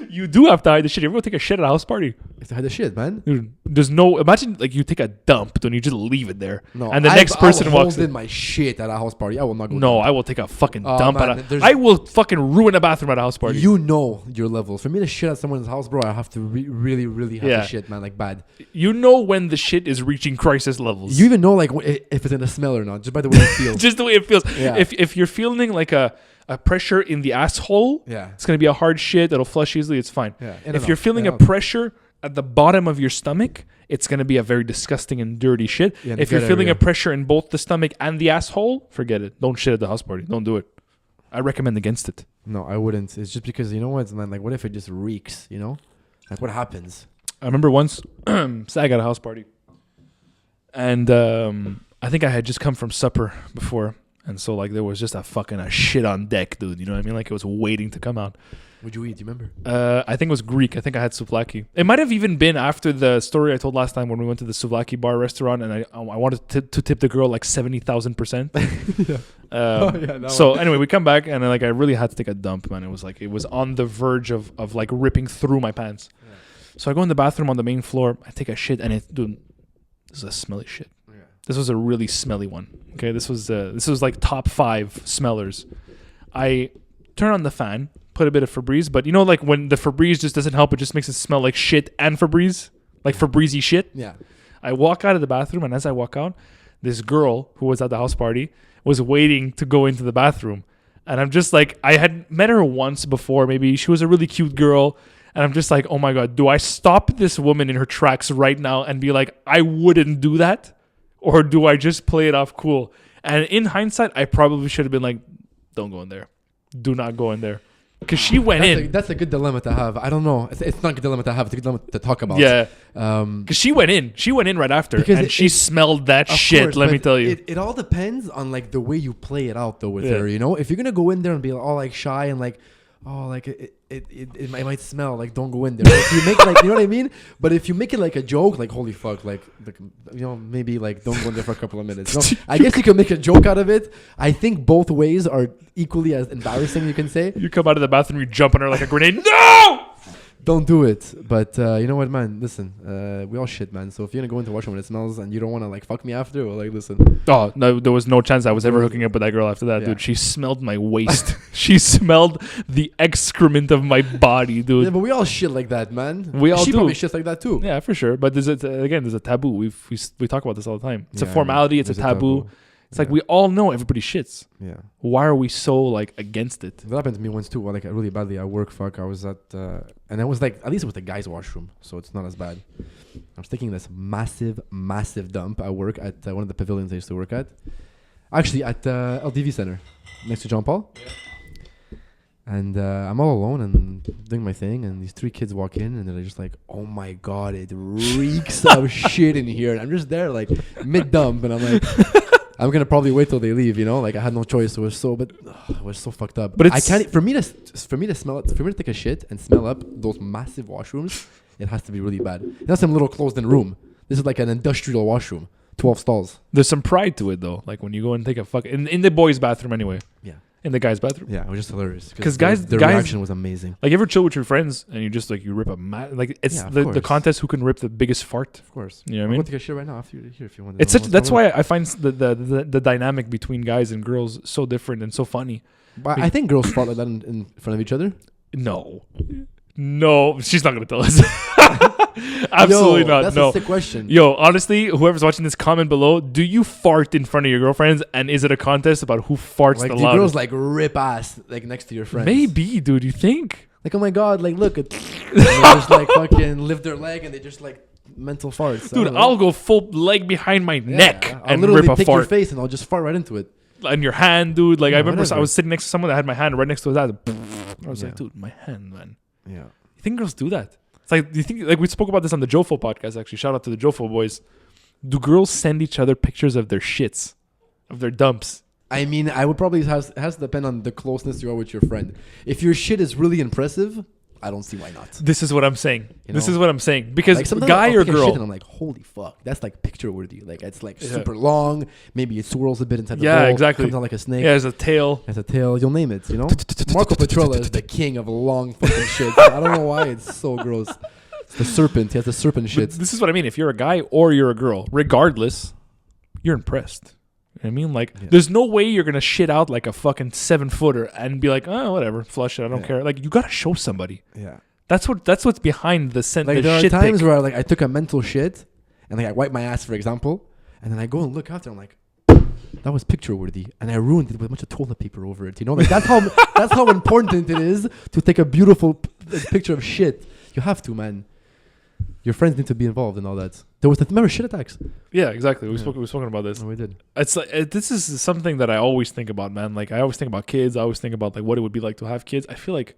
You do have to hide the shit. You ever go take a shit at a house party? You have to hide the shit, man. Dude, there's no... Imagine, like, you take a dump and you just leave it there. No, and the next person walks in my shit at a house party. I will not go. No, down. I will take a fucking Oh, dump man, at I will fucking ruin a bathroom at a house party. You know your levels. For me to shit at someone's house, bro, I have to really, really have to shit, man. Like, bad. You know when the shit is reaching crisis levels. You even know, like, if it's in the smell or not, just by the way it feels. Just the way it feels. Yeah. If you're feeling like a pressure in the asshole, Yeah. it's going to be a hard shit. It'll flush easily. It's fine. Yeah. If you're feeling a pressure at the bottom of your stomach, it's going to be a very disgusting and dirty shit. Yeah, if you're feeling area. a pressure in both the stomach and the asshole, forget it. Don't shit at the house party. Don't do it. I recommend against it. No, I wouldn't. It's just because, you know what, man? Like, what if it just reeks, you know? Like, what happens? I remember once, Sag at a house party. And I think I had just come from supper before. And so, like, there was just a shit on deck, dude. You know what I mean? Like, it was waiting to come out. What'd you eat? Do you remember? I think it was Greek. I think I had souvlaki. It might have even been after the story I told last time when we went to the souvlaki bar restaurant, and I wanted to tip the girl like 70,000%. Yeah. So anyway, we come back, and I really had to take a dump, man. It was on the verge of like ripping through my pants. Yeah. So I go in the bathroom on the main floor. I take a shit, and dude, this is a smelly shit. Yeah. This was a really smelly one. Okay, this was like top 5 smellers. I turn on the fan, put a bit of Febreze, but you know, like when the Febreze just doesn't help, it just makes it smell like shit and Febreze, like Febreze shit. Yeah. I walk out of the bathroom, and as I walk out, this girl who was at the house party was waiting to go into the bathroom. And I'm just like, I had met her once before. Maybe she was a really cute girl. And I'm just like, oh my God, do I stop this woman in her tracks right now and be like, I wouldn't do that? Or do I just play it off cool? And in hindsight, I probably should have been like, don't go in there. Do not go in there. Because she went in. That's a good dilemma to have. I don't know. It's not a good dilemma to have. It's a good dilemma to talk about. Yeah. Because she went in. She went in right after. And she smelled that shit, course, let me tell you. It all depends on like the way you play it out though with her, you know? If you're going to go in there and be all like shy and like, oh, like it might smell, like don't go in there. If you make like, you know what I mean? But if you make it like a joke, like holy fuck, like you know, maybe like don't go in there for a couple of minutes. No, I guess you can make a joke out of it. I think both ways are equally as embarrassing, you can say. You come out of the bathroom, you jump on her like a grenade. No! Don't do it. But you know what, man? Listen, we all shit, man. So if you're gonna go into the washroom when it smells and you don't want to like fuck me after, well, like listen. Oh no, there was no chance I was ever hooking up with that girl after that, dude. She smelled my waist. She smelled the excrement of my body, dude. Yeah, but we all shit like that, man. She probably shits like that too. Yeah, for sure. But there's a taboo. We talk about this all the time. It's a formality. It's a taboo. It's like we all know everybody shits. Yeah. Why are we so like against it? That happened to me once too. Like really badly at work. Fuck. I was at and I was like, at least it was the guys' washroom, so it's not as bad. I was taking this massive dump at work at one of the pavilions I used to work at. Actually, at LDV Center, next to John Paul. Yeah. And I'm all alone and doing my thing, and these 3 kids walk in, and they're just like, "Oh my God, it reeks of shit in here." And I'm just there like mid dump, and I'm like. I'm gonna probably wait till they leave, you know. Like I had no choice. It was so fucked up. But I can't. For me to smell it, for me to take a shit and smell up those massive washrooms, it has to be really bad. It's not some little closed-in room. This is like an industrial washroom, 12 stalls. There's some pride to it though. Like when you go and take a fuck in the boys' bathroom anyway. Yeah. In the guys' bathroom. Yeah, it was just hilarious. Because the reaction was amazing. Like, you ever chill with your friends and you just like you rip a like it's the contest who can rip the biggest fart. Of course. You know what I mean? I'm going to take a shit right now after you're here if you want. That's why I find the dynamic between guys and girls so different and so funny. But I think girls fart like that in front of each other. No, she's not gonna tell us. Absolutely not. That's no. a sick question. Yo, honestly, whoever's watching this, comment below. Do you fart in front of your girlfriends, and is it a contest about who farts like, the loudest? loudest? Girls like rip ass like next to your friends. Maybe, dude. You think? Like, oh my God, like look, they just like fucking lift their leg and they just like mental farts. Dude, I'll go full leg behind my neck I'll and literally rip a take fart. your face and I'll just fart right into it. In your hand, dude. Like I remember, whatever. I was sitting next to someone that had my hand right next to his ass. I was like, dude, my hand, man. Yeah. You think girls do that? It's like, do you think, like we spoke about this on the Jofo podcast, actually. Shout out to the Jofo boys. Do girls send each other pictures of their shits, of their dumps? I mean, I would probably has to depend on the closeness you are with your friend. If your shit is really impressive, I don't see why not. This is what I'm saying. This is what I'm saying. Because like guy or girl. And I'm like, holy fuck. That's like picture worthy. Like it's like super long. Maybe it swirls a bit inside the bowl. Yeah, exactly. Comes out like a snake. Yeah, there's a tail. Has a tail. You'll name it, you know? Marco Petrola is the king of long fucking shit. I don't know why it's so gross. It's the serpent. He has the serpent shit. This is what I mean. If you're a guy or you're a girl, regardless, you're impressed. You know what I mean? Like, there's no way you're going to shit out like a fucking 7-footer and be like, oh, whatever, flush it. I don't care. Like, you got to show somebody. Yeah. That's what's behind the scent. Like, the there shit are times pic. where like I took a mental shit and like I wipe my ass, for example, and then I go and look after. I'm like, that was picture worthy, and I ruined it with a bunch of toilet paper over it. You know, like that's how important it is to take a beautiful picture of shit. You have to, man. Your friends need to be involved in all that. There was remember shit attacks. Yeah, exactly. We've spoken about this. No, we did. It's like this is something that I always think about, man. Like I always think about kids. I always think about like what it would be like to have kids. I feel like,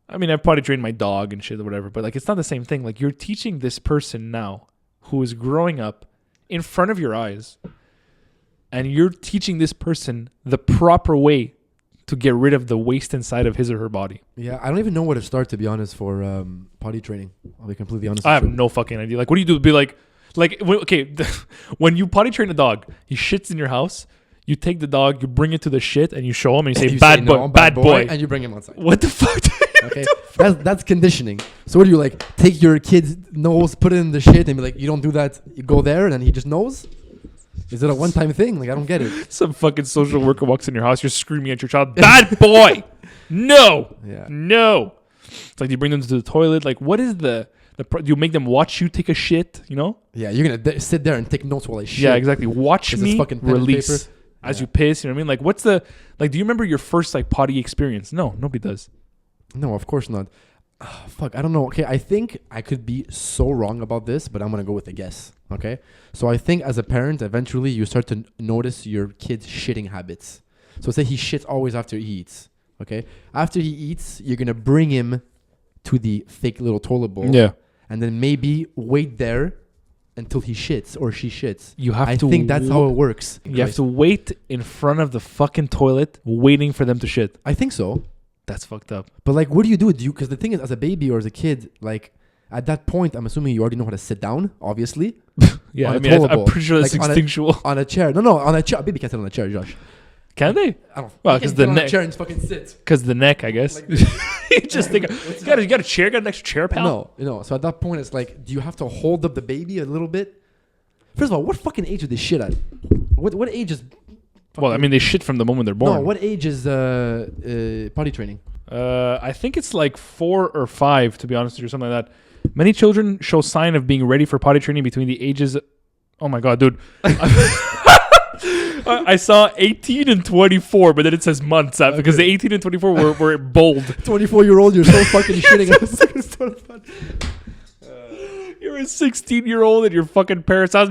I mean, I've potty trained my dog and shit or whatever, but like it's not the same thing. Like you're teaching this person now who is growing up in front of your eyes, and you're teaching this person the proper way to get rid of the waste inside of his or her body. Yeah, I don't even know where to start, to be honest, for potty training. I'll be completely honest. I have no fucking idea. Like, what do you do? Be like, okay, when you potty train a dog, he shits in your house. You take the dog, you bring it to the shit, and you show him, and you say, "Bad boy, bad boy," and you bring him outside. What the fuck? Okay, that's conditioning. So what do you like? Take your kid's nose, put it in the shit, and be like, "You don't do that. You go there," and then he just knows. Is it a one-time thing? Like, I don't get it. Some fucking social worker walks in your house. You're screaming at your child, bad boy. No. Yeah. No. It's like, do you bring them to the toilet? Like, what is do you make them watch you take a shit? You know? Yeah, you're gonna sit there and take notes while I shit. Yeah, exactly. Watch me fucking pen and release paper. as you piss. You know what I mean? Like, what's the like? Do you remember your first like potty experience? No, nobody does. No, of course not. Fuck, I don't know. Okay, I think I could be so wrong about this, but I'm gonna go with a guess. Okay, so I think as a parent, eventually you start to notice your kid's shitting habits. So say he shits always after he eats. Okay, after he eats, you're gonna bring him to the fake little toilet bowl. Yeah, and then maybe wait there until he shits or she shits. You have I to. I think that's how it works. You have to wait in front of the fucking toilet, waiting for them to shit. I think so. That's fucked up. But like, what do you do? Because the thing is, as a baby or as a kid, like at that point, I'm assuming you already know how to sit down. Obviously. Yeah, I mean, I'm pretty sure that's like instinctual. On a chair. No, on a chair. A baby can't sit on a chair, Josh. Can they? I don't. Well, because the neck. Chair and fucking sit. Because the neck, I guess. Like you just think. You got a chair. Got an extra chair, pal. No. So at that point, it's like, do you have to hold up the baby a little bit? First of all, what fucking age are they shit at? What age is? Well, I mean, they shit from the moment they're born. No, what age is potty training? I think it's like 4 or 5, to be honest with you, or something like that. Many children show sign of being ready for potty training between the ages. Oh my god, dude! I saw 18 and 24, but then it says months after because the 18 and 24 were bold. 24-year-old, you're so fucking shitting. You're a 16-year-old at your fucking parents' house.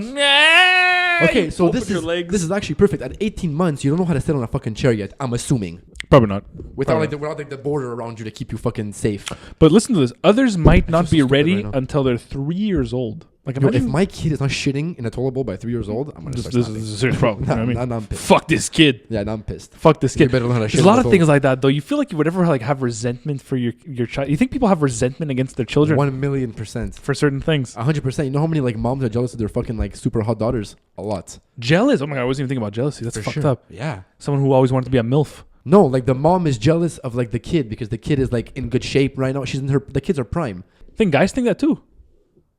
Okay, so this is actually perfect. At 18 months, you don't know how to sit on a fucking chair yet. I'm assuming. Probably not. Without the border around you to keep you fucking safe. But listen to this. Others might not be ready until they're 3 years old. Like, if my kid is not shitting in a toilet bowl by 3 years old, I'm gonna start this is a serious problem. You know what I mean? I'm pissed. Fuck this kid. Yeah, I'm pissed. Fuck this kid. Better learn how to There's a lot of things like that, though. You feel like you would ever like have resentment for your child. You think people have resentment against their children? 1,000,000% for certain things. 100%. You know how many like moms are jealous of their fucking like super hot daughters? A lot. Jealous? Oh my god, I wasn't even thinking about jealousy. That's fucked up. Yeah. Someone who always wanted to be a MILF. No, like the mom is jealous of like the kid because the kid is like in good shape right now. The kids are prime. I think guys think that too.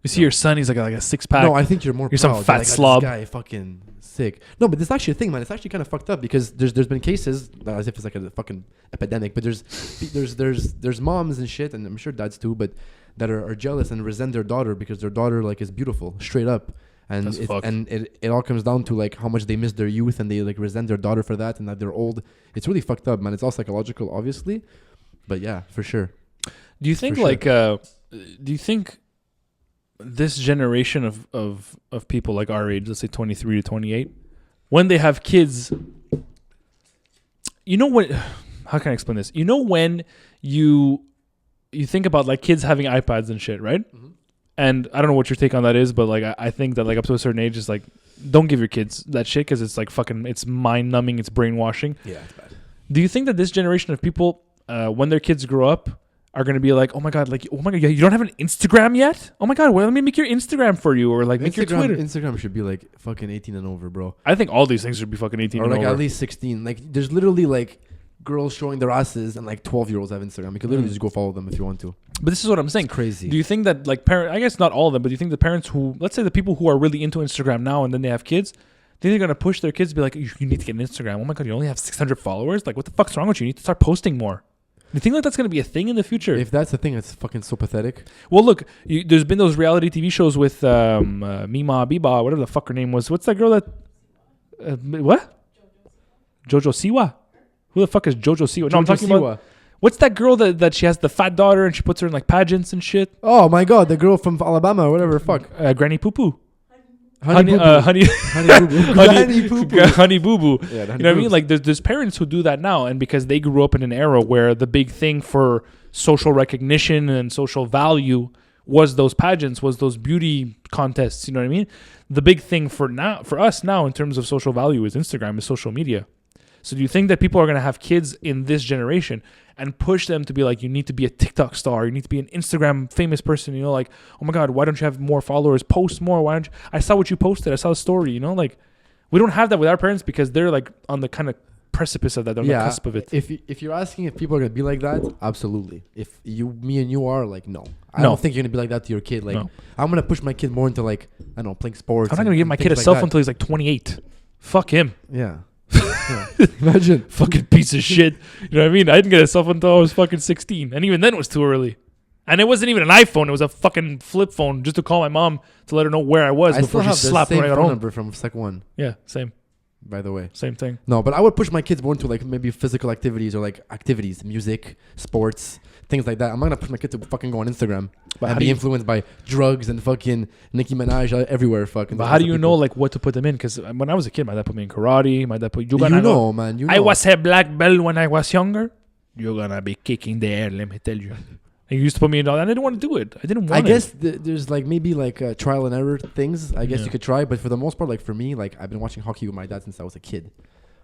You see your son, he's like a 6-pack. No, I think you're more proud. Some fat slob. This guy fucking sick. No, but this is actually a thing, man. It's actually kind of fucked up because there's been cases, as if it's like a fucking epidemic, but there's moms and shit, and I'm sure dads too, but that are jealous and resent their daughter because their daughter like is beautiful, straight up. And it all comes down to like how much they miss their youth and they like resent their daughter for that and that they're old. It's really fucked up, man. It's all psychological, obviously. But yeah, for sure. Do you think this generation of people like our age, let's say 23 to 28, when they have kids, you know what? How can I explain this? You know when you think about like kids having iPads and shit, right? Mm-hmm. And I don't know what your take on that is, but like I think that like up to a certain age, it's like don't give your kids that shit because it's like fucking it's mind numbing, it's brainwashing. Yeah, it's bad. Do you think that this generation of people, when their kids grow up, are going to be like, oh my god, you don't have an Instagram yet? Oh my god, well, let me make your Instagram for you, or like make your Twitter. Instagram should be like fucking 18 and over, bro. I think all these things should be fucking 18 or and like over. At least 16. Like there's literally like girls showing their asses and like 12-year-olds have Instagram. You could literally just go follow them if you want to. But this is what I'm saying. It's crazy. Do you think that like I guess not all of them, but do you think the parents who, let's say the people who are really into Instagram now and then they have kids, think they're going to push their kids to be like, you need to get an Instagram. Oh my god, you only have 600 followers? Like what the fuck's wrong with you? You need to start posting more. Do you think like that's going to be a thing in the future? If that's the thing, it's fucking so pathetic. Well, look, there's been those reality TV shows with Mima Biba, whatever the fuck her name was. What's that girl that... what? Jojo Siwa? Who the fuck is Jojo Siwa? No, I'm talking about... What's that girl that she has the fat daughter and she puts her in like pageants and shit? Oh my god, the girl from Alabama or whatever, fuck. Granny Poo Poo. Honey Boo Boo. Honey Boo Boo. Yeah, you know what I mean? Like there's parents who do that now, and because they grew up in an era where the big thing for social recognition and social value was those pageants, was those beauty contests. You know what I mean? The big thing for us now in terms of social value is Instagram, is social media. So do you think that people are going to have kids in this generation and push them to be like, you need to be a TikTok star, you need to be an Instagram famous person, you know, like, oh my god, why don't you have more followers, post more, why don't you, I saw what you posted, I saw a story, you know, like we don't have that with our parents because they're like on the kind of precipice of that. They're on the cusp of it. If you're asking if people are gonna be like that, absolutely. If me and you are like, no, I don't think you're gonna be like that to your kid. Like, I'm gonna push my kid more into like, I don't know, playing sports. I'm not gonna give my kid a cell phone until he's like 28. Fuck him. Yeah. Imagine. Fucking piece of shit. You know what I mean? I didn't get a cell phone until I was fucking 16, and even then it was too early. And it wasn't even an iPhone. It was a fucking flip phone just to call my mom to let her know where I was before she slapped me when I got home. Number from Sec 1. Yeah, same. By the way. Same thing. No, but I would push my kids more into like maybe physical activities or like activities, music, sports, things like that. I'm not going to push my kids to fucking go on Instagram and be influenced by drugs and fucking Nicki Minaj everywhere. Fucking. But how do you know like what to put them in? Because when I was a kid, my dad put me in karate. My dad put you man. You know. I was a black belt when I was younger. You're going to be kicking the air, let me tell you. He used to put me in all that. I didn't want to do it. I didn't want it. I guess there's like maybe like trial and error things. I guess you could try. But for the most part, like for me, like I've been watching hockey with my dad since I was a kid.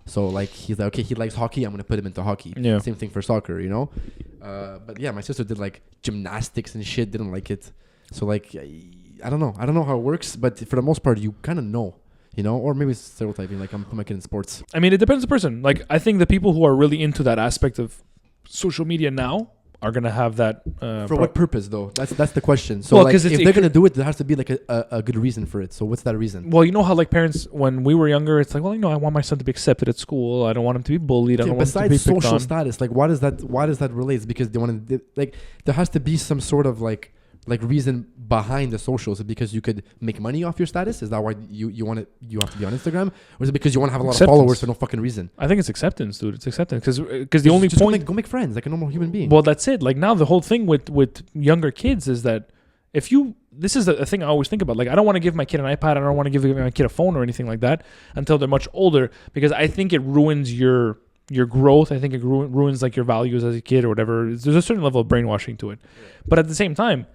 So like he's like, okay, he likes hockey. I'm going to put him into hockey. Yeah. Same thing for soccer, you know. But yeah, my sister did like gymnastics and shit. Didn't like it. So like I don't know. I don't know how it works. But for the most part, you kind of know. You know, or maybe it's stereotyping. Like I'm putting my kid in sports. I mean, it depends on the person. Like I think the people who are really into that aspect of social media now are gonna have that for what purpose though? That's the question. So like, if they're gonna do it, there has to be like a good reason for it. So what's that reason? Well, you know how like parents when we were younger, it's like, well, you know, I want my son to be accepted at school. I don't want him to be bullied. I don't want him to be picked on. Besides social status, like why does that relate? It's because they want to like there has to be some sort of like reason behind the socials. Because you could make money off your status? Is that why you have to be on Instagram? Or is it because you want to have a lot of followers for no fucking reason? I think it's acceptance, dude. It's acceptance because the only point go make friends like a normal human being. Well, that's it. Like now the whole thing with younger kids is that this is a thing I always think about. Like I don't want to give my kid an iPad. I don't want to give my kid a phone or anything like that until they're much older, because I think it ruins your growth. I think it ruins like your values as a kid or whatever. There's a certain level of brainwashing to it. But at the same time,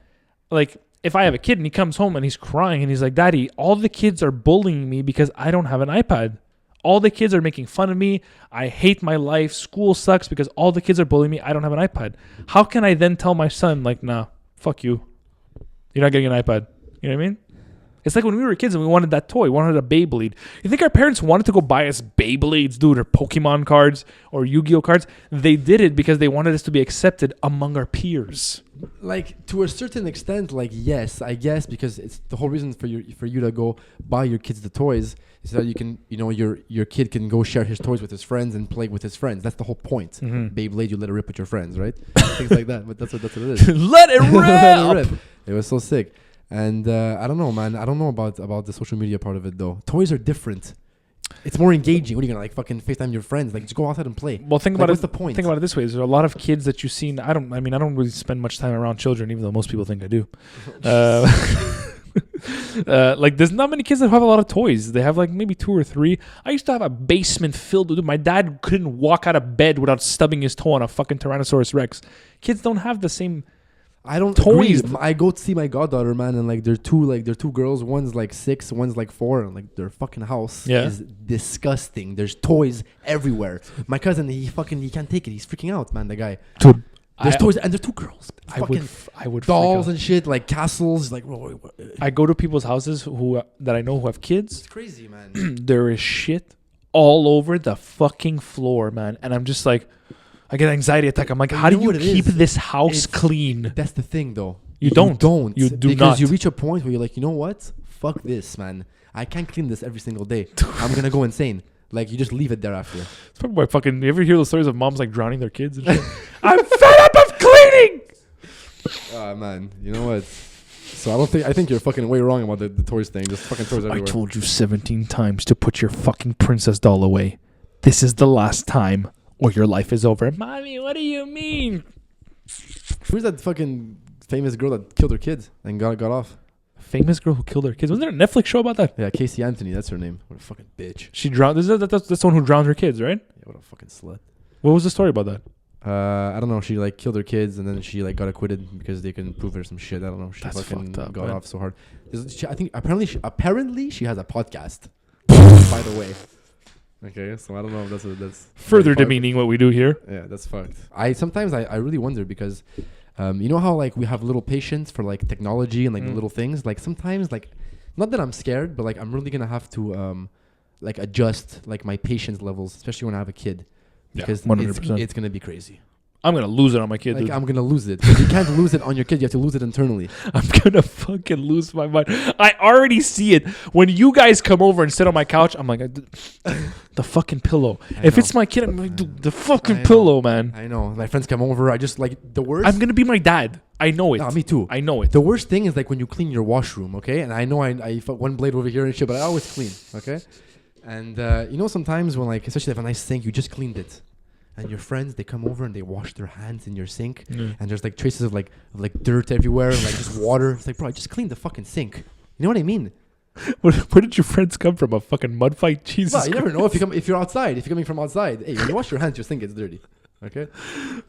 like if I have a kid and he comes home and he's crying and he's like, Daddy, all the kids are bullying me because I don't have an iPad. All the kids are making fun of me. I hate my life. School sucks because all the kids are bullying me. I don't have an iPad. How can I then tell my son, like, nah, fuck you. You're not getting an iPad. You know what I mean? It's like when we were kids and we wanted that toy. We wanted a Beyblade. You think our parents wanted to go buy us Beyblades, dude, or Pokemon cards or Yu-Gi-Oh cards? They did it because they wanted us to be accepted among our peers. Like to a certain extent, like yes, I guess, because it's the whole reason for you to go buy your kids the toys is so that you can, you know, your kid can go share his toys with his friends and play with his friends. That's the whole point. Mm-hmm. Beyblade, you let it rip with your friends, right? Things like that. But that's what it is. Let it rip. It was so sick. And I don't know, man. I don't know about the social media part of it, though. Toys are different. It's more engaging. What are you gonna like fucking FaceTime your friends? Like just go outside and play. Well, think about what's the point? Think about it this way: there's a lot of kids that you've seen. I don't really spend much time around children, even though most people think I do. Like there's not many kids that have a lot of toys. They have like maybe 2 or 3. I used to have a basement filled with. My dad couldn't walk out of bed without stubbing his toe on a fucking Tyrannosaurus Rex. Kids don't have the same. I don't toys. Agree. I go to see my goddaughter, man, and like they're two girls. One's like 6, one's like 4, and like their fucking house is disgusting. There's toys everywhere. My cousin, he can't take it. He's freaking out, man. The guy. Dude, there's toys, and there's 2 girls. I would dolls and shit, like castles. Like I go to people's houses that I know who have kids. It's crazy, man. There is shit all over the fucking floor, man, and I'm just like. I get an anxiety attack. I'm like, how do you keep this house clean? That's the thing, though. You don't. You do not. Because you reach a point where you're like, you know what? Fuck this, man. I can't clean this every single day. I'm going to go insane. Like, you just leave it there after. It's probably why fucking... You ever hear those stories of moms, like, drowning their kids and shit? I'm fed up of cleaning! Man. You know what? So I think you're fucking way wrong about the toys thing. Just fucking toys everywhere. I told you 17 times to put your fucking princess doll away. This is the last time. Or your life is over. Mommy, what do you mean? Who's that fucking famous girl that killed her kids and got off? Famous girl who killed her kids? Wasn't there a Netflix show about that? Yeah, Casey Anthony. That's her name. What a fucking bitch. She drowned. That's the one who drowned her kids, right? Yeah, what a fucking slut. What was the story about that? I don't know. She like killed her kids and then she like got acquitted because they couldn't prove her some shit. I don't know. She that's fucking fucked up, got man. off so hard. I think apparently she has a podcast. By the way. Okay, so I don't know if that's further demeaning what we do here. Yeah, that's fucked. Sometimes I really wonder because, you know how like we have little patience for like technology and like the little things. Like sometimes like, not that I'm scared, but like I'm really gonna have to like adjust like my patience levels, especially when I have a kid, because 100%. it's gonna be crazy. I'm gonna lose it on my kid. Like Dude. I'm gonna lose it. You can't lose it on your kid. You have to lose it internally. I'm gonna fucking lose my mind. I already see it when you guys come over and sit on my couch. I'm like, the fucking pillow. If it's my kid, I'm like, dude, the fucking pillow, man. I know. My friends come over. I just like the worst. I'm gonna be my dad. I know it. No, me too. I know it. The worst thing is like when you clean your washroom, okay? And I know I one blade over here and shit, but I always clean, okay? And you know sometimes when like, especially if a nice sink, you just cleaned it. And your friends, they come over and they wash their hands in your sink, and there's like traces of like dirt everywhere and like just water. It's like, bro, I just cleaned the fucking sink. You know what I mean? Where did your friends come from? A fucking mud fight? Jesus. Well, you never know if you're outside. If you're coming from outside, hey, when you wash your hands, your sink gets dirty. Okay.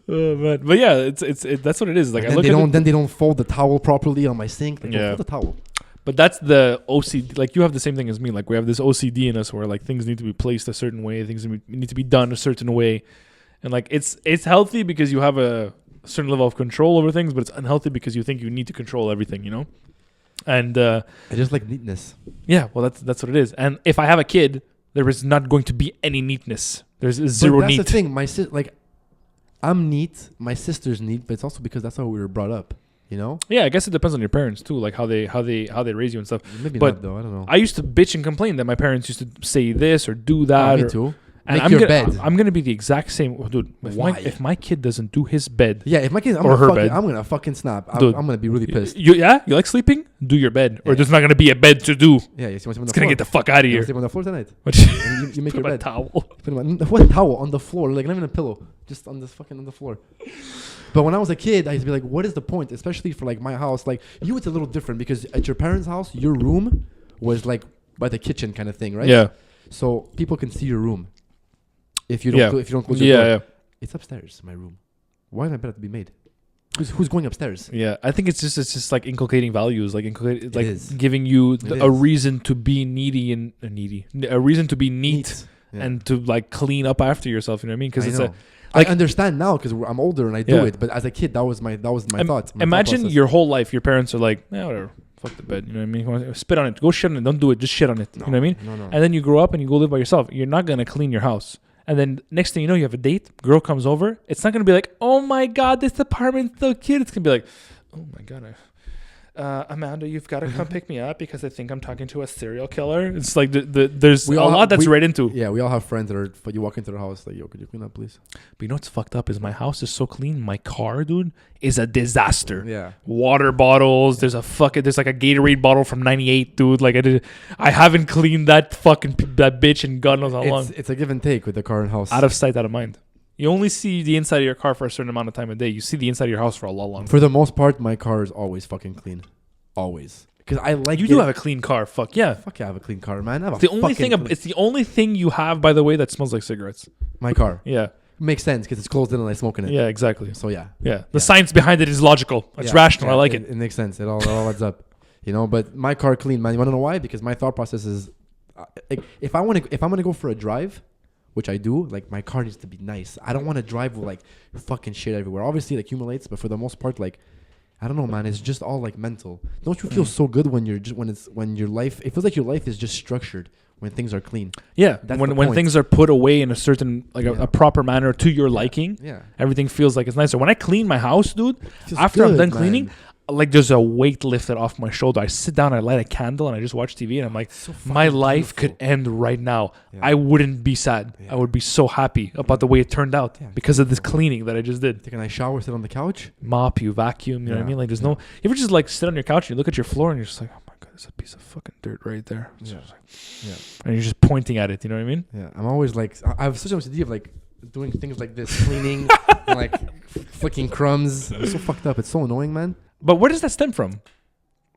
Oh man, but yeah, it's that's what it is. Like and I look then they don't fold the towel properly on my sink. Like, fold the towel. But that's the OCD. Like you have the same thing as me. Like we have this OCD in us where like things need to be placed a certain way, things need to be done a certain way. And like it's healthy because you have a certain level of control over things, but it's unhealthy because you think you need to control everything, you know? And I just like neatness. Yeah, well that's what it is. And if I have a kid, there is not going to be any neatness. There's zero that's neat. That's the thing. I'm neat, my sister's neat, but it's also because that's how we were brought up, you know? Yeah, I guess it depends on your parents too, like how they raise you and stuff. Maybe but not though, I don't know. I used to bitch and complain that my parents used to say this or do that. Me too. And I'm gonna be the exact same, dude. If my kid doesn't do his bed, if my kid, I'm gonna fucking snap. I'm gonna be really pissed. You like sleeping? Do your bed, or there's not gonna be a bed to do. Yeah, you it's gonna get the fuck out of here. Sleep on the floor tonight. You make your bed. Towel. What towel on the floor? Like not even a pillow, just on the floor. But when I was a kid, I used to be like, what is the point? Especially for like my house. Like you, it's a little different because at your parents' house, your room was like by the kitchen kind of thing, right? Yeah. So people can see your room. If you don't close your door. It's upstairs, my room. Why am I better to be made? Who's going upstairs? Yeah, I think it's just like inculcating values, like giving you a reason to be a reason to be neat. And to like clean up after yourself. You know what I mean? Because I understand now because I'm older and I do it. But as a kid, that was my thought. Imagine your whole life, your parents are like, whatever. Fuck the bed, you know what I mean? Spit on it, go shit on it, don't do it, just shit on it. You know what I mean? No. And then you grow up and you go live by yourself. You're not gonna clean your house. And then next thing you know, you have a date, girl comes over. It's not gonna be like, oh my god, this apartment's so cute. It's gonna be like, oh my god, Amanda, you've got to come pick me up because I think I'm talking to a serial killer. It's like there's a lot that's read into. Yeah, we all have friends that are. But you walk into their house like, yo, could you clean up, please? But you know what's fucked up is my house is so clean. My car, dude, is a disaster. Yeah. Water bottles. There's like a Gatorade bottle from '98, dude. Like I haven't cleaned that bitch in God knows how long. It's a give and take with the car and house. Out of sight, out of mind. You only see the inside of your car for a certain amount of time a day. You see the inside of your house for a lot longer. For the most part, my car is always fucking clean. Always. Because I like You do have a clean car. Fuck yeah. Fuck yeah, I have a clean car, man. It's the only thing you have, by the way, that smells like cigarettes. My car. Yeah. Makes sense because it's closed in and I smoke in it. Yeah, exactly. So yeah. Yeah. The science behind it is logical. It's rational. I like it. It makes sense. It all adds up. You know, but my car clean, man. You want to know why? Because my thought process is like if I'm gonna go for a drive, which I do, like my car needs to be nice. I don't want to drive with like fucking shit everywhere. Obviously it accumulates, but for the most part, like I don't know, man. It's just all like mental. Don't you feel so good when your life? It feels like your life is just structured when things are clean. Yeah, when things are put away in a certain a proper manner to your liking. Yeah, everything feels like it's nicer. When I clean my house, dude, after I'm done cleaning, like there's a weight lifted off my shoulder. I sit down, I light a candle, and I just watch TV, and I'm like, my life could end right now. Yeah. I wouldn't be sad. Yeah. I would be so happy about the way it turned out because of this cleaning that I just did. Take a nice shower, sit on the couch, mop, you vacuum. You know what I mean? Like there's no. You ever just like sit on your couch and you look at your floor and you're just like, oh my god, there's a piece of fucking dirt right there. Yeah. And you're just pointing at it. You know what I mean? Yeah. I'm always like, I have such an OCD of like doing things like this, cleaning, and like flicking crumbs. It's so fucked up. It's so annoying, man. But where does that stem from?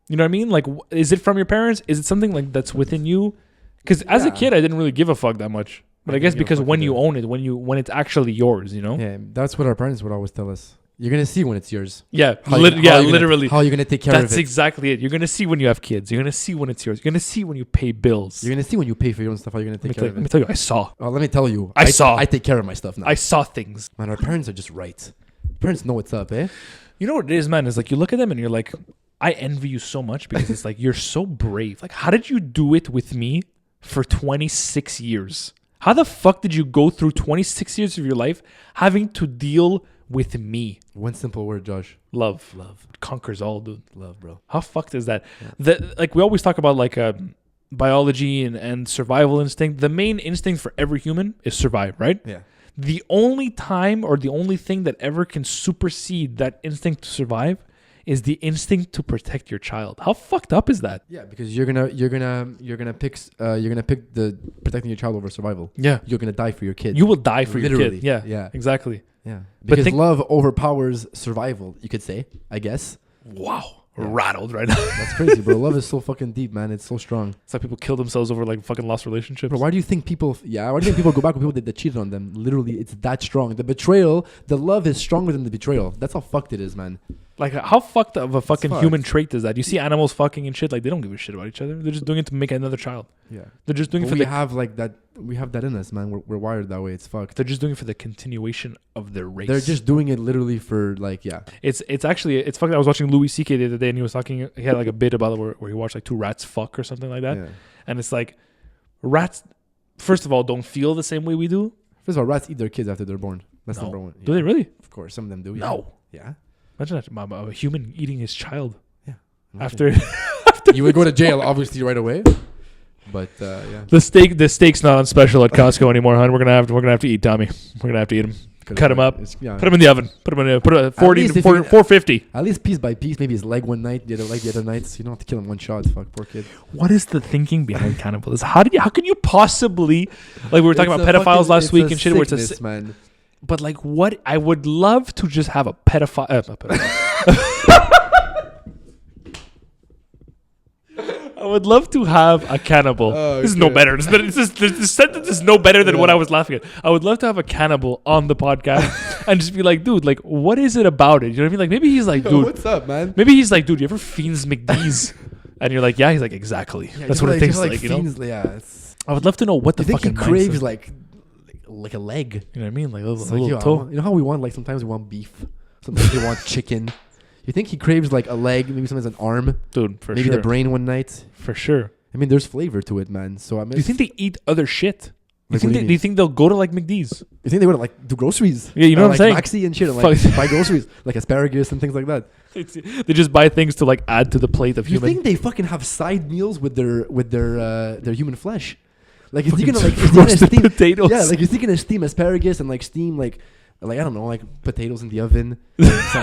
You know what I mean? Like, is it from your parents? Is it something like that's within you? Because as a kid, I didn't really give a fuck that much. But I guess because when you own it, when it's actually yours, you know? Yeah, that's what our parents would always tell us. You're going to see when it's yours. Yeah, literally. How are you going to take care of it? That's exactly it. You're going to see when you have kids. You're going to see when it's yours. You're going to see when you pay bills. You're going to see when you pay for your own stuff. How you're going to take care of it. Let me tell you, I saw. Let me tell you. I saw. I take care of my stuff now. I saw things. Man, our parents are just right. Parents know what's up, eh? You know what it is, man? Is like you look at them and you're like, I envy you so much because it's like you're so brave. Like, how did you do it with me for 26 years. How the fuck did you go through 26 years of your life having to deal with me? One simple word, Josh. Love. Love. It conquers all, dude. Love, bro. How fucked is that? Yeah. Like we always talk about like biology and survival instinct. The main instinct for every human is survive, right? Yeah. The only time or the only thing that ever can supersede that instinct to survive is the instinct to protect your child. How fucked up is that? Yeah, because you're gonna pick the protecting your child over survival. Yeah. You're gonna die for your kid. You will die for your Literally. kid. Yeah. Yeah. Exactly. Yeah. But Because love overpowers survival, you could say, I guess. Wow. Yeah. Rattled right now. That's crazy, bro. Love is so fucking deep, man. It's so strong. It's like people kill themselves over like fucking lost relationships. Bro, why do you think people go back with people that cheated on them? Literally, it's that strong. The betrayal, the love is stronger than the betrayal. That's how fucked it is, man. Like, how fucked of a fucking fucked. human trait is that? You see animals fucking and shit, like, they don't give a shit about each other. They're just doing it to make another child. Yeah. They're just doing it But for we the... have like that. We have that in us, man. We're wired that way. It's fucked. They're just doing it for the continuation of their race. They're just doing it literally for like, yeah. It's actually... It's fucked. I was watching Louis C.K. the other day, and he was talking... He had like a bit about it where he watched like two rats fuck or something like that. Yeah. And it's like, rats, first of all, don't feel the same way we do. First of all, rats eat their kids after they're born. That's No. number one. Do they really? Of course, some of them do. Yeah. No. Yeah. Imagine that, a human eating his child. Yeah. After You would go to jail, obviously, right away. But yeah. the steak's not on special at Costco anymore, hon. We're gonna have to eat Tommy. We're gonna have to eat him. Cut him up. Yeah. Put him in the oven. Put a 40 least to if you- 450. At least piece by piece, maybe his leg one night, the other leg the other nights. You don't have to kill him one shot. Fuck, poor kid. What is the thinking behind cannibalism? How can you possibly, like we were talking about pedophiles last week and shit, where it's a sickness, man. but like what I would love to just have a pedophile. I would love to have a cannibal. Oh, this is no okay. better. This sentence is no better than what I was laughing at. I would love to have a cannibal on the podcast and just be like, dude, like, what is it about it? You know what I mean? Like, maybe he's like, Yo, dude, what's up, man? maybe he's like, dude, you ever fiends McDee's? And you're like, yeah. He's like, exactly. Yeah, That's you what it like, tastes like, you know? fiends, yeah. It's, I would love to know what the you think he fucking craves mindset- like a leg? You know what I mean? Like a It's little like, yo, toe. you know how we want, like, sometimes we want beef, sometimes we want chicken. You think he craves like a leg, maybe sometimes an arm, Dude, for maybe sure. the brain one night? For sure. I mean, there's flavor to it, man. So I mean, Do you think they eat other shit? Like, what do you Do you think they'll go to like McD's? you think they would like do groceries? Yeah, you know Or, what I'm like saying? Maxi and shit, and like Fuck. buy groceries like asparagus and things like that. They just buy things to like add to the plate of You human. think they fucking have side meals with their human flesh? Like, is he Fucking gonna like is he gonna roasted steam potatoes. Yeah, like is he gonna steam asparagus and like steam like I don't know, like potatoes in the oven, some,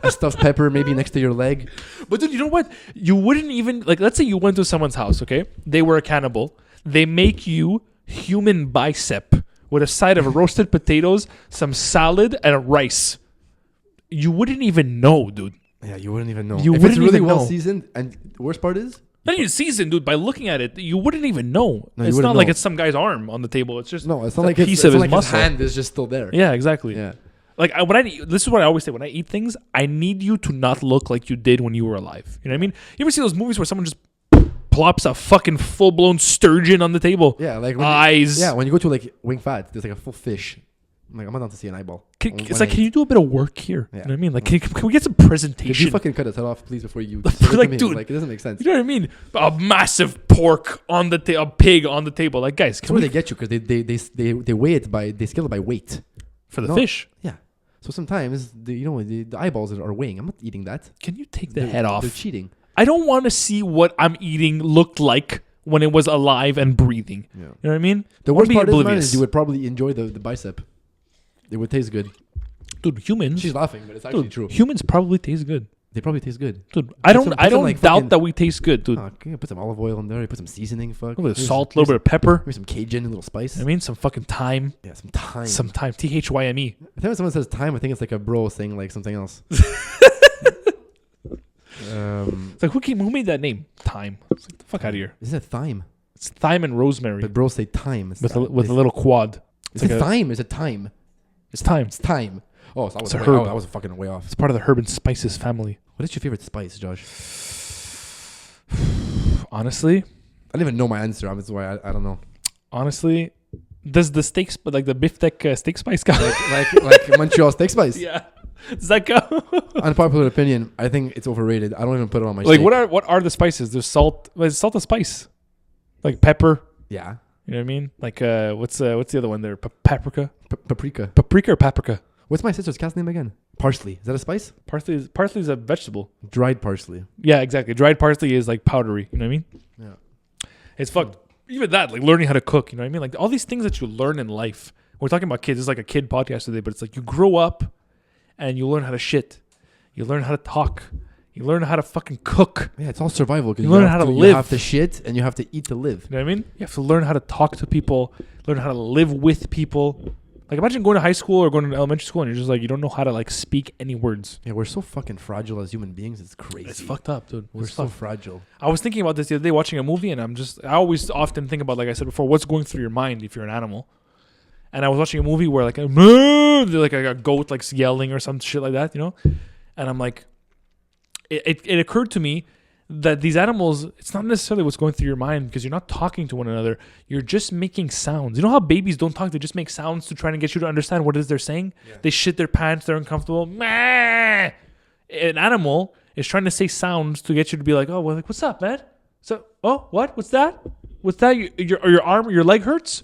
a stuffed pepper maybe next to your leg. But dude, you know what? You wouldn't even like. Let's say you went to someone's house. Okay, they were a cannibal. They make you human bicep with a side of roasted potatoes, some salad, and a rice. You wouldn't even know, dude. Yeah, you wouldn't even know. You if wouldn't it's really even well know. seasoned, and the worst part is Not even seasoned, dude. By looking at it, you wouldn't even know. No, you It's wouldn't not like know. it's some guy's arm on the table. It's just no, it's a not like piece it's of not his like his muscle. hand is just still there. Yeah, exactly. Yeah. Like this is what I always say when I eat things. I need you to not look like you did when you were alive. You know what I mean? You ever see those movies where someone just plops a fucking full blown sturgeon on the table? Yeah, like Eyes. when you go to like Wing Fat, there's like a full fish. I'm not down to see an eyeball. It's can you do a bit of work here? Yeah. You know what I mean? Like, can we get some Could presentation? you fucking cut his head off, please, before you? Like, dude, like it doesn't make sense. You know what I mean? A massive pork on the a pig on the table. Like, guys, That's can where we they get you because they weigh it they scale it by weight. for the No. fish? Yeah. So sometimes the eyeballs are weighing. I'm not eating that. Can you take the They're- head off? They're cheating. I don't want to see what I'm eating looked like when it was alive and breathing. Yeah. You know what I mean? The I wanna worst be part is, man, oblivious. is you would probably enjoy the bicep. It would taste good. Dude, humans. She's laughing, but it's actually Dude, true. humans probably taste good. They probably taste good. Dude, I don't put some, like, doubt fucking- that we taste good, dude. You put some olive oil in there. You put some seasoning. Fuck. A little bit of Here's- salt, a little bit of pepper. Maybe some Cajun, a little spice. I mean, some fucking thyme. Yeah, some thyme. Some thyme. THYME. I think when someone says thyme, I think it's like a bro saying like something else. It's like, who made that name? Thyme. It's like, the fuck out of here. Isn't it thyme? It's thyme and rosemary. But bros say thyme. It's with a little quad. Is It's it like a, thyme? Is it thyme? it's thyme. It's thyme. Oh, so I was It's a way, herb. oh, I was fucking way off. It's part of the herb and spices family. What is your favorite spice, Josh? Honestly, I don't even know my answer. That's why I don't know. does the steaks, but like the beefsteak steak spice go? like Montreal steak spice. Yeah. Does that go? Unpopular opinion. I think it's overrated. I don't even put it on my Like steak. what are the spices? There's salt. Is salt a spice? Like pepper, Yeah. You know what I mean? Like what's the other one there? Paprika. Paprika. Paprika or paprika? What's my sister's cat's name again? Parsley. Is that a spice? Parsley is a vegetable. Dried parsley. Yeah, exactly. Dried parsley is like powdery. You know what I mean? Yeah. It's fucked. Even that, like learning how to cook. You know what I mean? Like all these things that you learn in life. We're talking about kids. It's like a kid podcast today, but it's like you grow up and you learn how to shit. You learn how to talk. You learn how to fucking cook. Yeah, it's all survival. You learn how to live. You have to shit and you have to eat to live. You know what I mean? You have to learn how to talk to people. Learn how to live with people. Like imagine going to high school or going to elementary school and you're just like, you don't know how to like speak any words. Yeah, we're so fucking fragile as human beings. It's crazy. It's fucked up, dude. We're so fragile. I was thinking about this the other day watching a movie and I always often think about, like I said before, what's going through your mind if you're an animal. And I was watching a movie where like a goat like yelling or some shit like that, you know? And I'm like, it occurred to me that these animals, it's not necessarily what's going through your mind because you're not talking to one another. You're just making sounds. You know how babies don't talk? They just make sounds to try and get you to understand what it is they're saying. Yeah. They shit their pants. They're uncomfortable. An animal is trying to say sounds to get you to be like, oh, well, like, what's up, man? So, oh, what? What's that? What's that? Your arm, your leg hurts?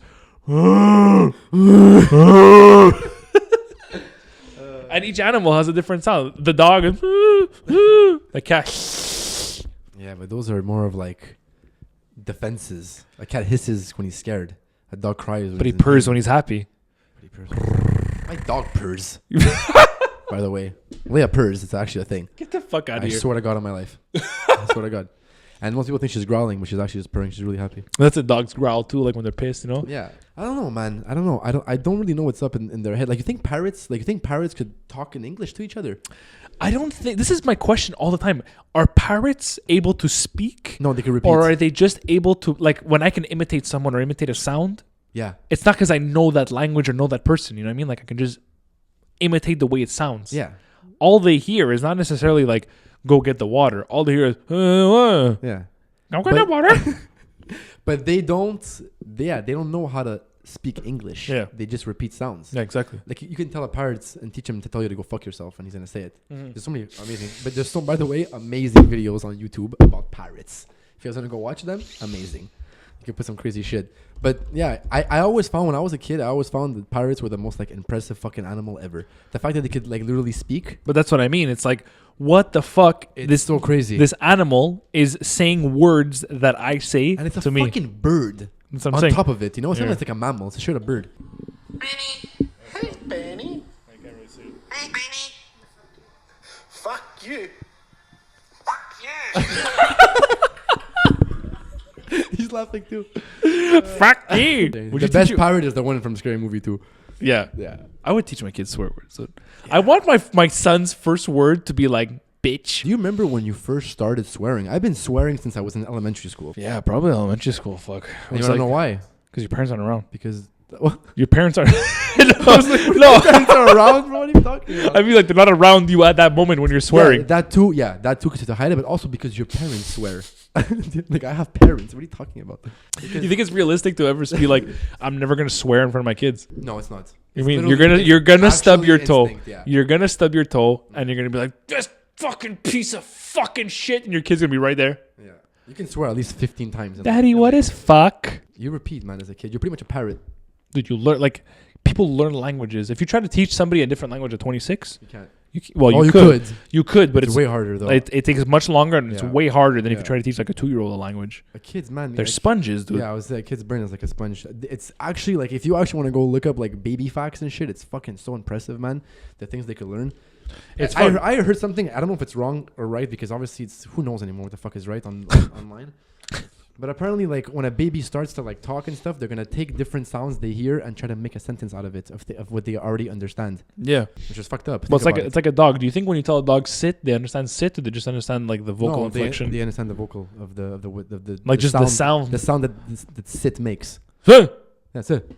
And each animal has a different sound. The dog is the cat. Yeah, but those are more of like defenses. A cat hisses when he's scared. A dog cries. But he purrs when he's happy. My dog purrs. By the way, Leia purrs. It's actually a thing. Get the fuck out of here. I swear to God on my life. I swear to God. And most people think she's growling, but she's actually just purring. She's really happy. That's a dog's growl too, like when they're pissed, you know? Yeah. I don't know, man. I don't know. I don't really know what's up in their head. Like you think parrots could talk in English to each other? I don't think, this is my question all the time. Are parrots able to speak? No, they can repeat. Or are they just able to, like when I can imitate someone or imitate a sound? Yeah. It's not because I know that language or know that person, you know what I mean? Like I can just imitate the way it sounds. Yeah. All they hear is not necessarily like, go get the water. All they hear is, yeah. Go get the water. But they don't know how to speak English. Yeah. They just repeat sounds. Yeah, exactly. Like you can tell a parrot and teach him to tell you to go fuck yourself and he's going to say it. Mm-hmm. There's so many amazing, but there's by the way, amazing videos on YouTube about parrots. If you guys want to go watch them, amazing. You can put some crazy shit. But yeah, I always found when I was a kid, that parrots were the most like impressive fucking animal ever. The fact that they could like literally speak. But that's what I mean. It's like, what the fuck? It's so crazy. This animal is saying words that I say and it's a to me. fucking bird. That's what I'm on saying. Top of it, you know, it's not like a mammal. It's a sure a bird. Benny. Hey, Benny. I can't really see it. Hey, Benny. Fuck you. Fuck you. He's laughing too. Fuck you. The best pirate is the one from Scary Movie 2. Yeah. Yeah. I would teach my kids swear words. So yeah. I want my son's first word to be like, bitch. Do you remember when you first started swearing? I've been swearing since I was in elementary school. Yeah, probably elementary school. Fuck. You don't know why? Because your parents aren't around. Because your parents aren't. No, your parents are around. Bro, what are you talking about? I mean, like they're not around you at that moment when you're swearing. Yeah, that too because to hide it, but also because your parents swear. Like I have parents. What are you talking about? You think it's realistic to ever be like, I'm never gonna swear in front of my kids? No, it's not. You mean you're gonna stub your toe? Yeah. You're gonna stub your toe, and you're gonna be like, this fucking piece of fucking shit, and your kid's gonna be right there. Yeah, you can swear at least 15 times. Daddy, what is fuck? You repeat, man. As a kid, you're pretty much a parrot. Dude, you learn like people learn languages. If you try to teach somebody a different language at 26, you can't. You could, but it's way harder though. It takes much longer and it's way harder than if you try to teach like a 2-year-old a language. A kid's man, they're sponges, dude. Yeah, I was a kid's brain is like a sponge. It's actually like if you actually want to go look up like baby facts and shit, it's fucking so impressive, man. The things they could learn. It's I heard something. I don't know if it's wrong or right because obviously it's who knows anymore what the fuck is right on online. But apparently, like when a baby starts to like talk and stuff, they're gonna take different sounds they hear and try to make a sentence out of it of what they already understand. Yeah, which is fucked up. Well, it's like a dog. Do you think when you tell a dog sit, they understand sit, or they just understand like the vocal inflection? They understand the vocal of the like just the sound that sit makes. That's it.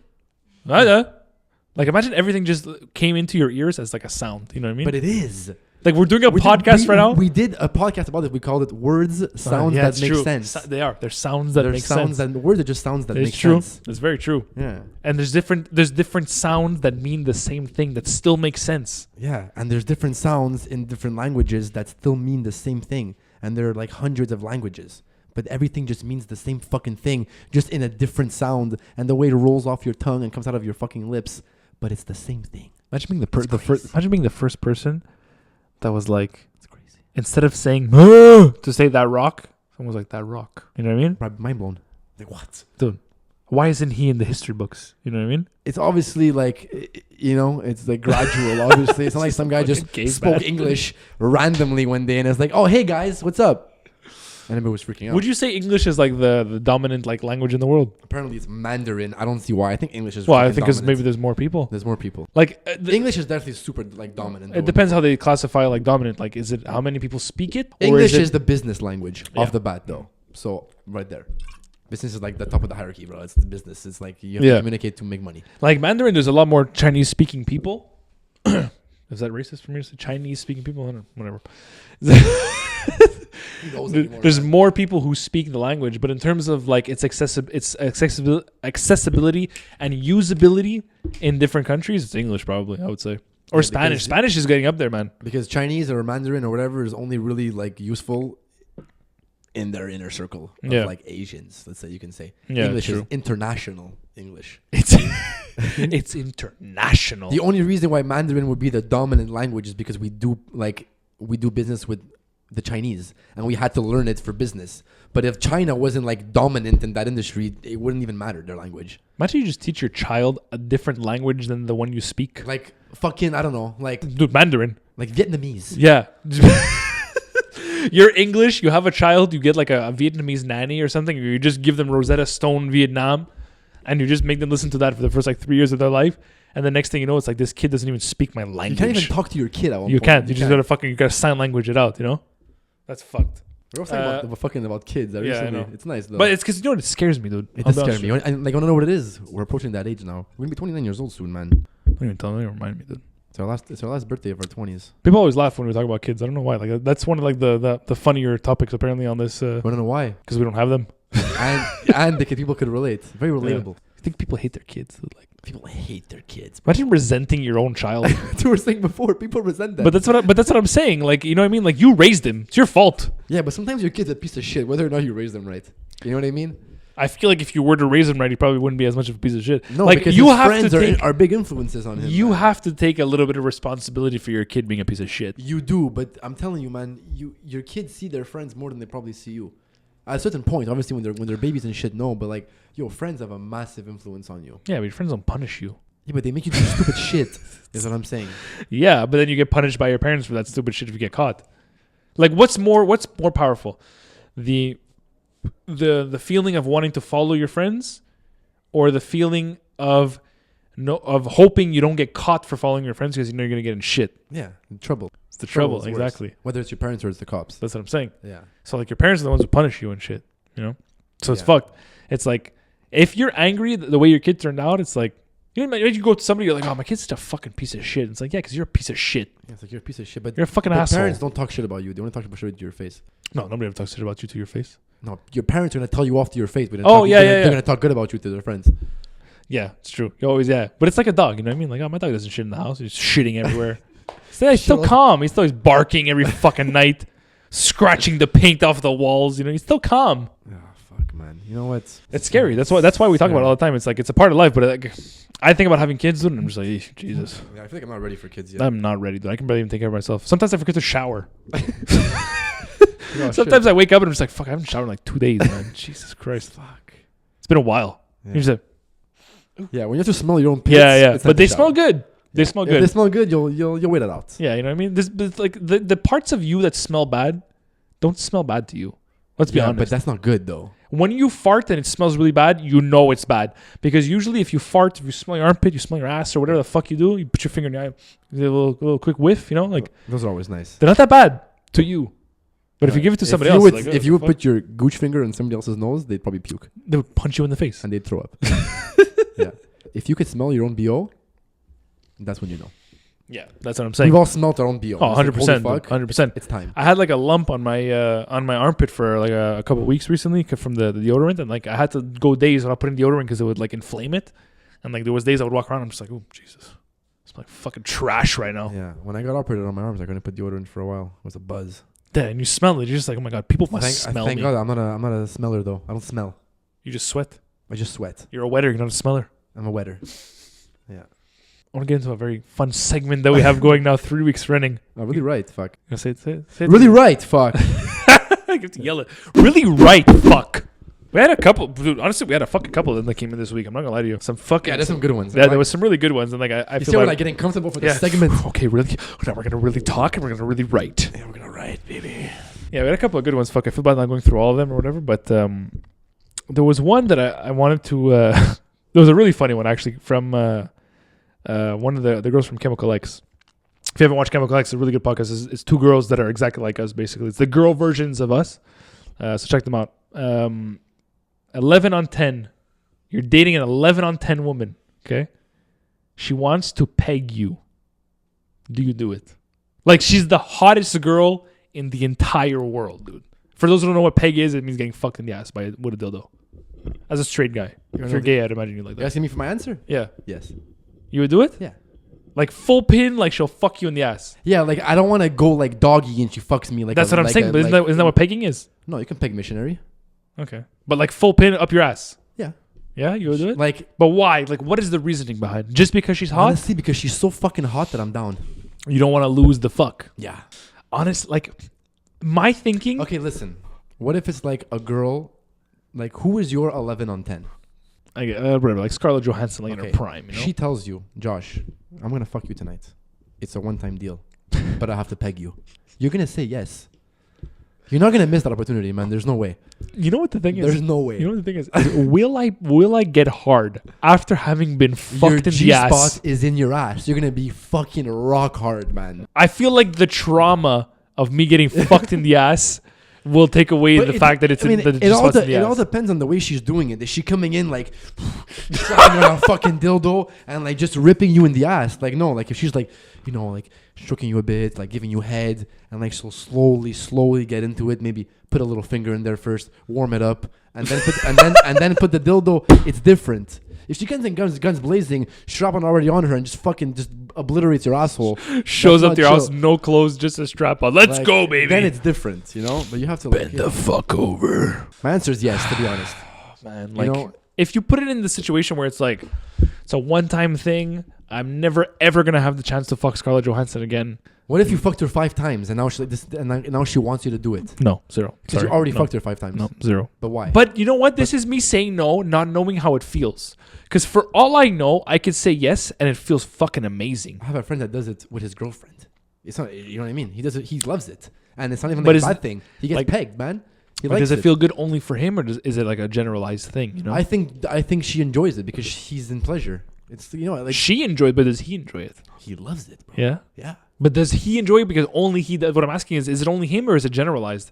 Like imagine everything just came into your ears as like a sound. You know what I mean? But it is. Like we're doing a podcast right now. We did a podcast about it. We called it words, sounds that make sense. They're sounds that make sense. And words are just sounds that make true. sense. It's very true. Yeah. And there's different sounds that mean the same thing that still make sense. Yeah. And there's different sounds in different languages that still mean the same thing. And there are like hundreds of languages. but everything just means the same fucking thing, just in a different sound and the way it rolls off your tongue and comes out of your fucking lips. But it's the same thing. Imagine being imagine being the first person that was like, It's crazy. instead of saying to say that rock, someone was like, that rock. You know what I mean? Mind blown. Like, what? Dude, why isn't he in the history books? You know what I mean? It's obviously like, you know, it's like gradual. Obviously, it's not like some guy just spoke English randomly one day and it's like, oh, hey guys, what's up? And everybody was freaking out. Would you say English is like the dominant like language in the world? Apparently, it's Mandarin. I don't see why. I think English is. Well, I think because maybe there's more people. There's more people. Like English is definitely super like dominant. It depends how they classify like dominant. Like, is it how many people speak it? Or English is, is the business language off the bat, though. So right there, business is like the top of the hierarchy, bro. It's the business. It's like you have to communicate to make money. Like Mandarin, there's a lot more Chinese speaking people. Is that racist for me to say Chinese speaking people? I don't know, whatever. There's more people who speak the language, but in terms of like its accessibility and usability in different countries, it's English probably, I would say. Or Spanish. Spanish is getting up there, man. Because Chinese or Mandarin or whatever is only really like useful in their inner circle of like Asians, let's say you can say. English is international English. It's international. The only reason why Mandarin would be the dominant language is because we do business with the Chinese and we had to learn it for business. But if China wasn't like dominant in that industry, it wouldn't even matter, their language. Imagine you just teach your child a different language than the one you speak. Like fucking, I don't know, like dude, Mandarin. Like Vietnamese. Yeah. You're English, you have a child, you get like a Vietnamese nanny or something, or you just give them Rosetta Stone Vietnam and you just make them listen to that for the first like 3 years of their life. And the next thing you know, it's like this kid doesn't even speak my language. You can't even talk to your kid at one point. You can't. You just gotta sign language it out, you know? That's fucked. We're talking about kids. I know. It's nice though. But it's because, you know what, it scares me, dude. It does scare me. I want to know what it is. We're approaching that age now. We're going to be 29 years old soon, man. Don't even tell me. Remind me, dude. It's our last birthday of our 20s. People always laugh when we talk about kids. I don't know why. Like that's one of like the funnier topics apparently on this. I don't know why. Because we don't have them. and people could relate. Very relatable. I think people hate their kids. Like people hate their kids. Imagine resenting your own child. That's what we were saying before. People resent that. But that's what I'm saying. Like, you know what I mean? Like, you raised him. It's your fault. Yeah, but sometimes your kid's a piece of shit, whether or not you raise them right. You know what I mean? I feel like if you were to raise him right, he probably wouldn't be as much of a piece of shit. No, like, because you his have friends to are big influences on him. You have to take a little bit of responsibility for your kid being a piece of shit. You do, but I'm telling you, man, your kids see their friends more than they probably see you. At a certain point, obviously, when they're babies and shit, no, but like, your friends have a massive influence on you. Yeah, but your friends don't punish you. Yeah, but they make you do stupid shit. Is what I'm saying. Yeah, but then you get punished by your parents for that stupid shit if you get caught. Like, what's more powerful, the feeling of wanting to follow your friends, or the feeling of hoping you don't get caught for following your friends because you know you're gonna get in shit. Yeah, trouble. It's the trouble, exactly. Worse. Whether it's your parents or it's the cops. That's what I'm saying. Yeah. So like your parents are the ones who punish you and shit. You know. So it's fucked. It's like if you're angry the way your kid turned out, it's like you go to somebody, you're like, oh, my kid's such a fucking piece of shit. It's like, yeah, because you're a piece of shit. Yeah, it's like you're a piece of shit, but you're a fucking asshole. Parents don't talk shit about you. They want to talk shit to your face. No, nobody ever talks shit about you to your face. No, your parents are gonna tell you off to your face. But they're gonna talk good about you to their friends. Yeah, it's true. You always, but it's like a dog. You know what I mean? Like, oh, my dog doesn't shit in the house. He's shitting everywhere. He's still calm. He's still barking every fucking night, scratching the paint off the walls. You know, he's still calm. Oh, fuck, man. You know what? It's scary. That's why we talk about it all the time. It's like it's a part of life. But like, I think about having kids, dude, and I'm just like, Jesus. Yeah, I feel like I'm not ready for kids yet. I'm not ready, dude. I can barely even take care of myself. Sometimes I forget to shower. Sometimes I wake up and I'm just like, fuck, I haven't showered in like 2 days, man. Jesus Christ. Fuck. It's been a while. Yeah. You're just yeah, when you have to smell your own pits. Yeah. But they smell good. They smell good. If they smell good, you'll wait it out. Yeah, you know what I mean? This like the parts of you that smell bad don't smell bad to you. Let's be honest. But that's not good though. When you fart and it smells really bad, you know it's bad. Because usually if you fart, if you smell your armpit, you smell your ass or whatever the fuck you do, you put your finger in your eye, you get a little quick whiff, you know? Like those are always nice. They're not that bad to you. But if you give it to somebody else, if you would put your gooch finger in somebody else's nose, they'd probably puke. They would punch you in the face. And they'd throw up. Yeah. If you could smell your own BO, that's when you know. Yeah, that's what I'm saying. We've all smelled our own BO. Oh, 100%. 100%. It's time. I had like a lump on my armpit for like a couple of weeks recently from the deodorant. And like I had to go days without putting deodorant because it would like inflame it. And like there was days I would walk around and I'm just like, oh, Jesus. It's like fucking trash right now. Yeah. When I got operated on my arms, I couldn't put deodorant for a while. It was a buzz. Yeah, and you smell it. You're just like, oh my god, people must smell thank me. God I'm not a smeller though. I don't smell. You just sweat. I just sweat. You're a wetter. You're not a smeller. I'm a wetter. Yeah. I want to get into a very fun segment that we have going now 3 weeks running. Oh, really right. Fuck. You say it. Really right. Fuck. I have to yell it. Really right. Fuck. We had a couple, dude. Honestly, we had a fucking couple that came in this week. I'm not gonna lie to you. Some fucking. Yeah, there's some good ones. Yeah, there was some really good ones, and like I You feel see, we're like like getting comfortable for the segment. Okay, really. Now we're gonna really talk, and we're gonna really write. Yeah, we're gonna write, baby. Yeah, we had a couple of good ones. Fuck, I feel bad not going through all of them or whatever, but there was one that I wanted to. There was a really funny one actually from one of the girls from Chemical X. If you haven't watched Chemical X, it's a really good podcast. It's two girls that are exactly like us, basically. It's the girl versions of us. So check them out. 11 on 10. You're dating an 11 on 10 woman, okay? She wants to peg you. Do you do it? Like, she's the hottest girl in the entire world, dude. For those who don't know what peg is, it means getting fucked in the ass with a dildo. As a straight guy. If you're gay, I'd imagine you like You that. asking me for my answer? Yeah. Yes. You would do it? Yeah. Like full pin, like she'll fuck you in the ass. Yeah, like I don't want to go like doggy and she fucks me like. That's what I'm saying. But isn't that what pegging is? No, you can peg missionary. Okay. But like full pin up your ass. Yeah. Yeah, you would do it? Like, but why? Like, what is the reasoning behind it? Just because she's hot? honestly, because she's so fucking hot that I'm down. You don't want to lose the fuck. Yeah. Honest, like, my thinking... Okay, listen. What if it's like a girl, like who is your 11 on 10? Whatever, like Scarlett Johansson, like in her prime, you know? She tells you, Josh, I'm going to fuck you tonight. It's a one-time deal, but I have to peg you. You're going to say yes. You're not going to miss that opportunity, man. There's no way. You know what the thing is? There's no way. You know what the thing is? Will I get hard after having been fucked in the ass? Your G-spot is in your ass. You're going to be fucking rock hard, man. I feel like the trauma of me getting fucked in the ass will take away the fact that it's in the G-spot's in the ass. It all depends on the way she's doing it. Is she coming in like slapping on a fucking dildo and like just ripping you in the ass? Like no, like if she's like, you know, like stroking you a bit, like giving you head, and like she'll slowly get into it. Maybe put a little finger in there first, warm it up, and then put and then put the dildo. It's different. If she comes in guns blazing, strapping already on her and just obliterates your asshole. Shows up to your house, no clothes, just a strap on. Let's go, baby. Then it's different, you know. But you have to bend the fuck over. My answer is yes, to be honest. Man, like, you know, if you put it in the situation where it's like it's a one-time thing, I'm never ever gonna have the chance to fuck Scarlett Johansson again. What if you fucked her 5 times and now now she wants you to do it? No, 0. Because you already fucked her 5 times. No, 0. But why? But you know what? This is me saying no, not knowing how it feels. Because for all I know, I could say yes, and it feels fucking amazing. I have a friend that does it with his girlfriend. It's not, you know what I mean? He does it. He loves it, and it's not even like a bad thing. He gets pegged, man. Does it feel good only for him, or is it like a generalized thing? You know, I think she enjoys it because he's in pleasure. It's, you know, like she enjoys it, but does he enjoy it? He loves it, bro. Yeah, yeah. But does he enjoy it because only he does? What I'm asking is it only him or is it generalized?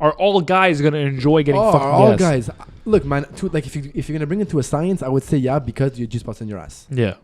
Are all guys gonna enjoy getting fucked? Are all guys? Look, man. Like if you're gonna bring it to a science, I would say yeah, because your G-spot's in your ass. Yeah,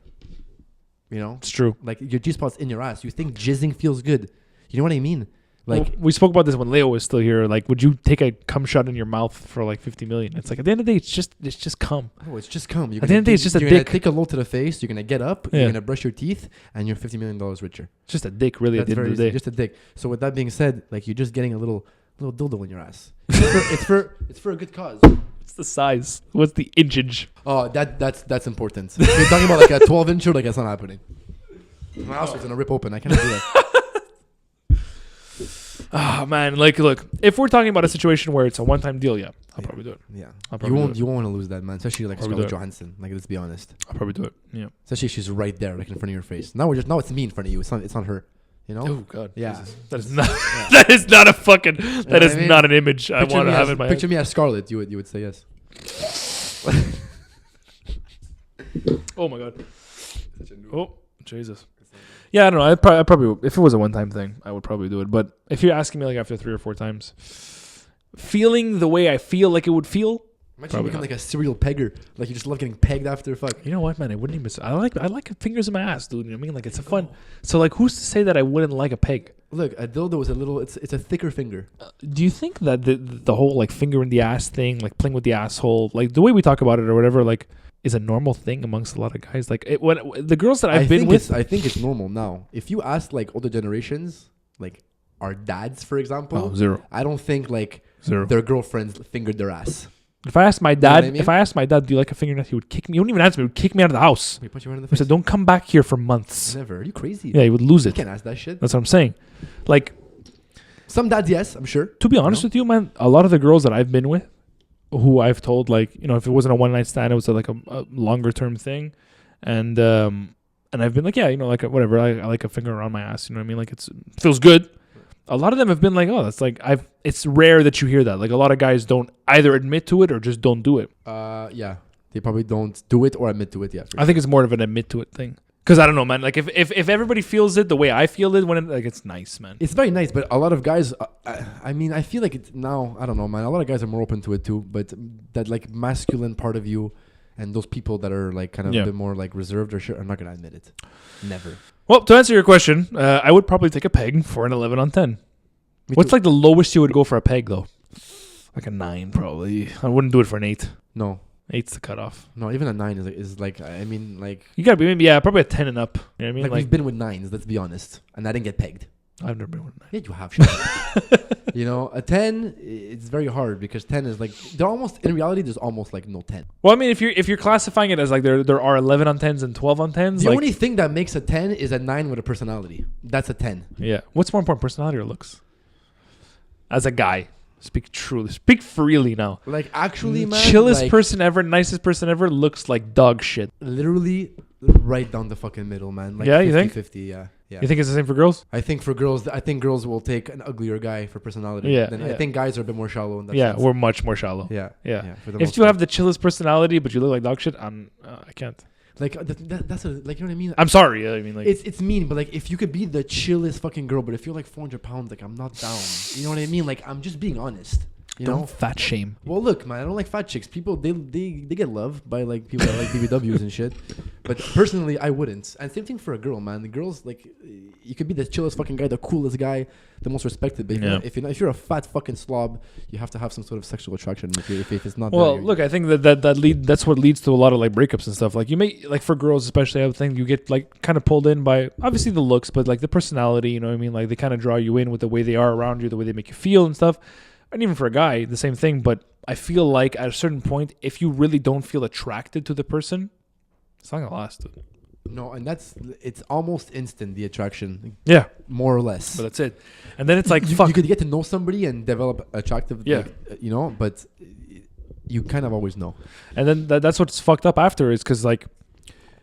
you know, it's true. Like your G-spot's in your ass. You think jizzing feels good? You know what I mean? Like we spoke about this when Leo was still here. Like, would you take a cum shot in your mouth for like 50 million? It's like at the end of the day, it's just cum. Oh, it's just cum. At the end of the day, it's just a dick. You're gonna take a load to the face. You're gonna get up. Yeah. You're gonna brush your teeth, and you're $50 million richer. It's just a dick, really. At the end of the day, just a dick. So with that being said, like you're just getting a little dildo in your ass. It's for a good cause. What's the size? What's the inchage? Oh, that's important. If you're talking about like a 12-incher, like that's not happening. My house is gonna rip open. I cannot do that. Ah, man, like, look, if we're talking about a situation where it's a one-time deal, yeah, I'll probably do it. Yeah, you won't want to lose that, man. Especially like Scarlett Johansson. Like, let's be honest. I'll probably do it. Yeah. Especially if she's right there, like in front of your face. Now it's me in front of you. It's not her. You know? Oh God. Yeah. Jesus. That is not. Yeah. That is not a fucking. That is not an image I want to have in my head. Picture me as Scarlett. You would say yes. Oh my God. Oh Jesus. Yeah, I don't know. I probably, if it was a one-time thing, I would probably do it. But if you're asking me like after 3 or 4 times, feeling the way I feel like it would feel, imagine you become like a serial pegger. Like you just love getting pegged after fuck. You know what, man? I wouldn't even. I like fingers in my ass, dude. You know what I mean? Like it's a fun. So like, who's to say that I wouldn't like a peg? Look, a dildo is a little. It's a thicker finger. Do you think that the whole like finger in the ass thing, like playing with the asshole, like the way we talk about it or whatever, like, is a normal thing amongst a lot of guys? Like when the girls that I've been with, I think it's normal now. If you ask like older generations, like are dads, for example. Oh, zero. I don't think like Zero. their girlfriends fingered their ass. If I asked my dad, what I mean? if I asked my dad, do you like a fingernail? He would kick me. He wouldn't even answer me. He would kick me out of the house. He punch you right in the He face. said, "Don't come back here for months." Never. Are you crazy? Yeah, he would lose You it. can't ask that shit. That's what I'm saying. Like, Some dads, yes, I'm sure. to be honest with you, man, a lot of the girls that I've been with, who I've told, like, you know, if it wasn't a one night stand, it was like a longer term thing, and I've been like, yeah, you know, like whatever, I like a finger around my ass, you know what I mean? Like it feels good. A lot of them have been like, oh, that's like it's rare that you hear that. Like a lot of guys don't either admit to it or just don't do it. Yeah, they probably don't do it or admit to it. Yeah, I think it's more of an admit to it thing. Because I don't know, man. Like if everybody feels it the way I feel it, when it, like it's nice, man. it's very nice, but a lot of guys. I mean, I feel like it's now. I don't know, man. A lot of guys are more open to it too, but that like masculine part of you, and those people that are like kind of a bit more like reserved or shit are not gonna admit it. Never. Well, to answer your question, I would probably take a peg for an 11 on 10. Me What's too. like the lowest you would go for a peg though? Like a 9 probably. I wouldn't do it for an 8. No, 8's the cutoff. no. Even a 9 is like. I mean, like. You gotta be maybe probably a 10 and up. You know what I mean? Like, Like we've been with 9s. Let's be honest, and I didn't get pegged. I've never been with a 9. Yeah, you have. Shit. You know, a 10. It's very hard because 10 is like they're almost in reality. There's almost like no 10. Well, I mean, if you're classifying it as like there are 11 on 10s and 12 on 10s, The like, only thing that makes a 10 is a 9 with a personality. That's a 10. yeah. What's more important, personality or looks? As a guy, speak truly, speak freely now. Like actually, man, Chillest like, person ever, nicest person ever looks like dog shit. literally right down the fucking middle, man. Like Yeah, you think? 50-50, yeah. Yeah. You think it's the same for girls? I think for girls, girls will take an uglier guy for personality. Yeah, Then yeah. I think guys are a bit more shallow in that Yeah, sense. we're much more shallow. Yeah. Yeah. For the If most you part. have the chillest personality but you look like dog shit, I can't. like that's a like you know what I mean. I'm sorry. I mean, like, It's mean, but like if you could be the chillest fucking girl, but if you're like 400 pounds, like I'm not down. You know what I mean? Like I'm just being honest. You don't know? fat shame. Well, look, man, I don't like fat chicks. People, they get loved by like people that like BBWs and shit. But personally, I wouldn't. And same thing for a girl, man. The girls, like, you could be the chillest fucking guy, the coolest guy, the most respected. But if you're a fat fucking slob, you have to have some sort of sexual attraction. If it's not, Well, look, I think that's what leads to a lot of like breakups and stuff. Like you may like for girls especially, I would think you get like kind of pulled in by obviously the looks, but like the personality. You know what I mean? Like they kind of draw you in with the way they are around you, the way they make you feel and stuff. And even for a guy, the same thing. But I feel like at a certain point, if you really don't feel attracted to the person, it's not gonna last. No, and it's almost instant, the attraction. Yeah, more or less. but that's it. And then it's like, you, fuck. you could get to know somebody and develop attractive. Yeah. Like, you know, but you kind of always know. And then that's what's fucked up after is because like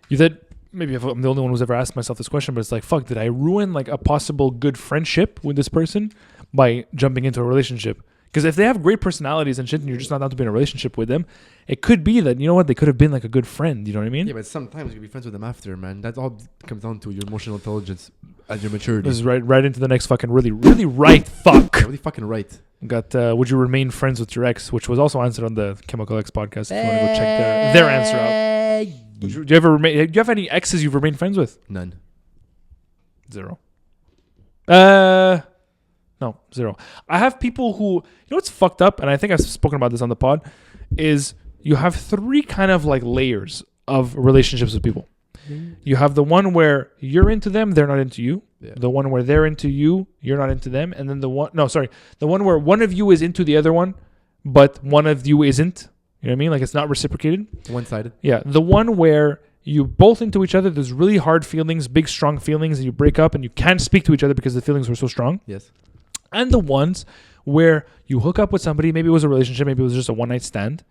you did. Maybe if I'm the only one who's ever asked myself this question, but it's like, fuck, did I ruin like a possible good friendship with this person by jumping into a relationship? Because if they have great personalities and shit and you're just not down to be in a relationship with them, it could be that, you know what, they could have been like a good friend. You know what I mean? Yeah, but sometimes you can be friends with them after, man. That all comes down to your emotional intelligence and your maturity. This is right into the next fucking really right fuck. You're really fucking right. Got would you remain friends with your ex, which was also answered on the Chemical X podcast. If you want to go check their answer out. Do you ever remain? Do you have any exes you've remained friends with? None. 0. No, 0. I have people who, you know what's fucked up, and I think I've spoken about this on the pod, is you have 3 kind of like layers of relationships with people. You have the one where you're into them, they're not into you. Yeah. The one where they're into you, you're not into them. And then the one where one of you is into the other one, but one of you isn't. You know what I mean? Like it's not reciprocated. One-sided. Yeah. The one where you both into each other, there's really hard feelings, big, strong feelings, and you break up and you can't speak to each other because the feelings were so strong. Yes. And the ones where you hook up with somebody, maybe it was a relationship, maybe it was just a one-night stand,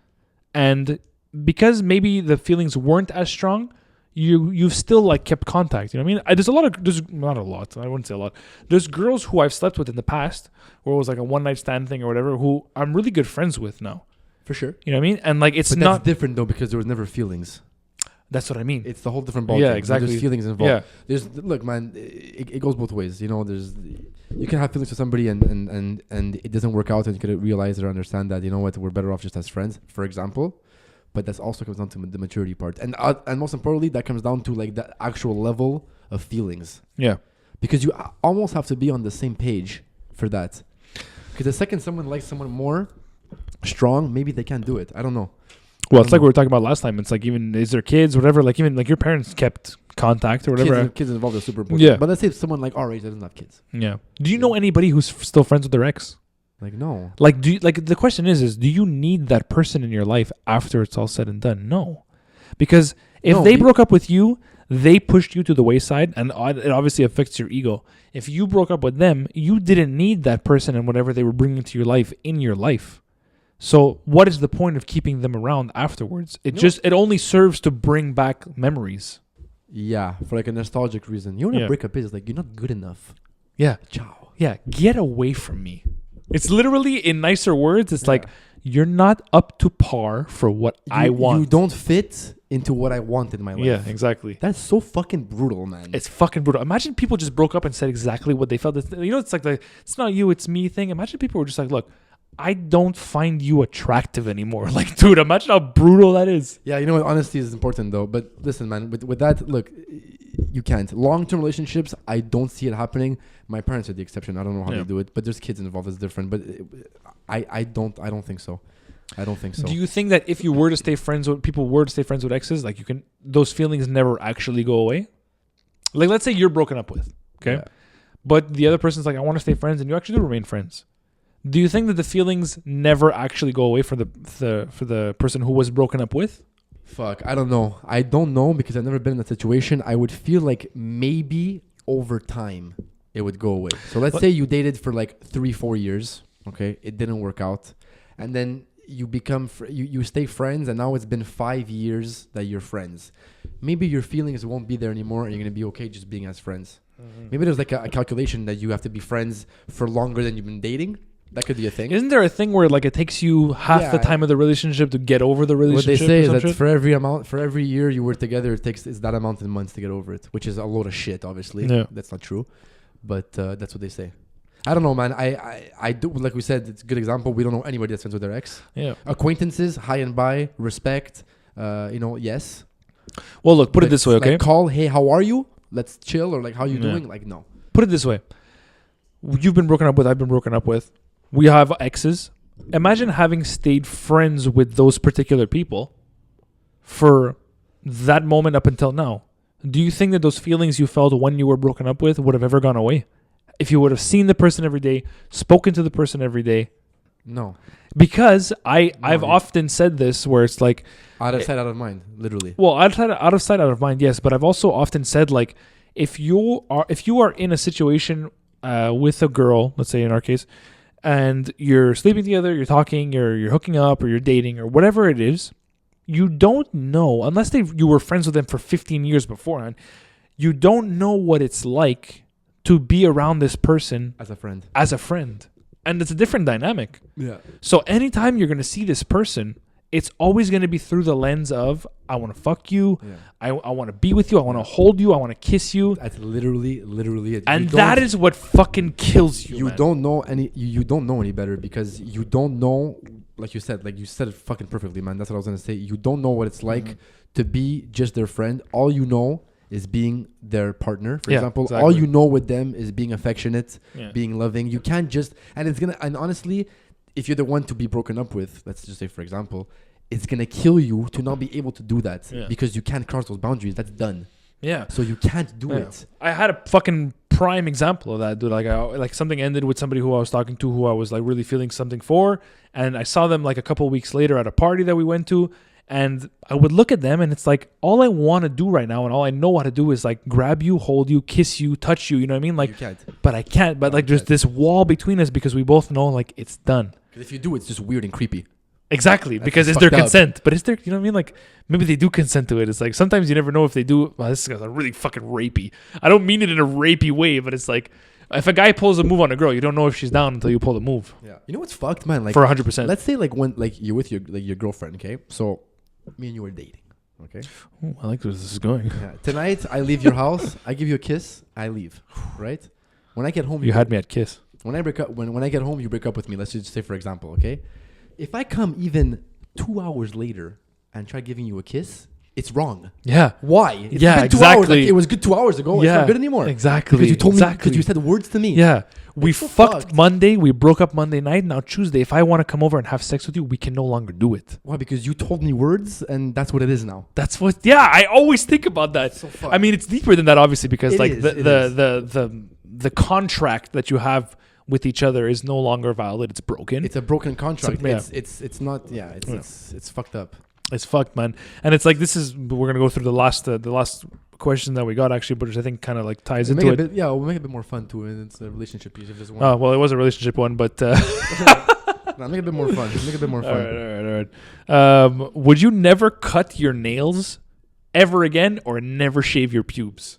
and because maybe the feelings weren't as strong, you've still like kept contact. You know what I mean? There's not a lot. I wouldn't say a lot. There's girls who I've slept with in the past, where it was like a one-night stand thing or whatever, who I'm really good friends with now. For sure. You know what I mean? And like it's But not that's different though because there was never feelings. That's what I mean. It's the whole different ballgame. Yeah, exactly. There's feelings involved. Yeah. Look, man, it goes both ways. You know, you can have feelings for somebody and it doesn't work out and you could realize or understand that, you know what, we're better off just as friends, for example. But that also comes down to the maturity part. And most importantly, that comes down to like the actual level of feelings. Yeah. Because you almost have to be on the same page for that. Because the second someone likes someone more strong, maybe they can't do it. I don't know. Well, it's like we were talking about last time. It's like even is there kids, whatever. Like even like your parents kept contact or whatever. Kids involved are super important. Yeah. But let's say someone like our age doesn't have kids. Yeah. Do you know anybody who's still friends with their ex? Like no. Like do you, like the question is do you need that person in your life after it's all said and done? No, because if they broke up with you, they pushed you to the wayside, and it obviously affects your ego. If you broke up with them, you didn't need that person and whatever they were bringing to your life in your life. So what is the point of keeping them around afterwards? It only serves to bring back memories. Yeah, for like a nostalgic reason. You want to break up is like you're not good enough. Yeah. Ciao. Yeah. Get away from me. It's literally in nicer words. It's like you're not up to par for what I want. You don't fit into what I want in my life. Yeah, exactly. That's so fucking brutal, man. It's fucking brutal. Imagine people just broke up and said exactly what they felt. You know, it's like it's not you, it's me thing. Imagine people were just like, look, I don't find you attractive anymore. Like, dude, imagine how brutal that is. Yeah, you know what? Honesty is important, though. But listen, man, with that, look, you can't. Long-term relationships, I don't see it happening. My parents are the exception. I don't know how they do it. But there's kids involved. It's different. But I don't think so. I don't think so. Do you think that if you were to stay friends with people, were to stay friends with exes, like those feelings never actually go away? Like, let's say you're broken up with, okay? Yeah. But the other person's like, I want to stay friends, and you actually do remain friends. Do you think that the feelings never actually go away for the person who was broken up with? Fuck, I don't know. I don't know because I've never been in that situation. I would feel like maybe over time it would go away. So let's say you dated for like 3-4 years, okay? It didn't work out. And then you become, you stay friends, and now it's been 5 years that you're friends. Maybe your feelings won't be there anymore, and you're going to be okay just being as friends. Mm-hmm. Maybe there's like a calculation that you have to be friends for longer than you've been dating. That could be a thing. Isn't there a thing where like it takes you half the time of the relationship to get over the relationship? What they say is that for every year you were together, it's that amount in months to get over it, which is a load of shit. Obviously, that's not true, but that's what they say. I don't know, man. I do, like we said, it's a good example. We don't know anybody that's friends with their ex. Yeah, acquaintances, high and by, respect. Yes. Well, look, put it this way, okay? Like call, hey, how are you? Let's chill, or like, how you doing? Like, no. Put it this way: you've been broken up with. I've been broken up with. We have exes. Imagine having stayed friends with those particular people for that moment up until now. Do you think that those feelings you felt when you were broken up with would have ever gone away? If you would have seen the person every day, spoken to the person every day? No. Because I've often said this where it's like... Out of sight, out of mind, literally. Well, out of sight, out of mind, yes. But I've also often said, like, if you are in a situation with a girl, let's say in our case, and you're sleeping together, you're talking, you're hooking up, or you're dating, or whatever it is, you don't know, unless you were friends with them for 15 years beforehand, you don't know what it's like to be around this person as a friend. And it's a different dynamic. Yeah. So anytime you're going to see this person, it's always going to be through the lens of, I want to fuck you. Yeah. I want to be with you. I want to hold you. I want to kiss you. That's literally it. And that is what fucking kills you. You don't know any better because you don't know, like you said it fucking perfectly, man. That's what I was going to say. You don't know what it's like to be just their friend. All you know is being their partner. For example, exactly. All you know with them is being affectionate, being loving. You can't just, and honestly, if you're the one to be broken up with, let's just say, for example, it's going to kill you to not be able to do that because you can't cross those boundaries. That's done. Yeah. So you can't do it. I had a fucking prime example of that, dude. Like something ended with somebody who I was talking to who I was like really feeling something for. And I saw them like a couple of weeks later at a party that we went to. And I would look at them and it's like, all I want to do right now and all I know how to do is like grab you, hold you, kiss you, touch you. You know what I mean? Like, you can't. But I can't. But like there's this wall between us because we both know like it's done. Because if you do, it's just weird and creepy. Exactly. That's because is there consent? But is there, you know what I mean? Like maybe they do consent to it. It's like sometimes you never know if they do. Well, this guy's really fucking rapey. I don't mean it in a rapey way, but it's like if a guy pulls a move on a girl, you don't know if she's down until you pull the move. Yeah. You know what's fucked, man? Like for 100%. Let's say like when like you're with your girlfriend, okay? So me and you were dating, okay? Ooh, I like where this is going. Yeah. Tonight I leave your house. I give you a kiss. I leave. Right? When I get home, you had me at kiss. When I break up, when I get home, you break up with me. Let's just say, for example, okay? If I come even 2 hours later and try giving you a kiss, it's wrong. Yeah. Why? It's Yeah, been 2 hours. exactly. Like, it was good 2 hours ago. It's not good anymore. Exactly. Because you told me. Exactly. Because you said words to me. Yeah. We so fucked fucked. Monday. We broke up Monday night. Now Tuesday, if I want to come over and have sex with you, we can no longer do it. Why? Because you told me words, and that's what it is now. That's what. Yeah, I always think about that. So fucked. I mean, it's deeper than that, obviously, because It like is, the contract that you have with each other is no longer valid. It's broken. It's a broken contract. Yeah. It's not. Yeah. It's fucked up. It's fucked, man. And it's like we're gonna go through the last question that we got actually, but which I think kind of like ties into it. We'll make it a bit more fun too. And it's a relationship piece. Just one. Oh well, it was a relationship one, but. Nah, make it a bit more fun. Make it a bit more fun. All right. Would you never cut your nails ever again, or never shave your pubes?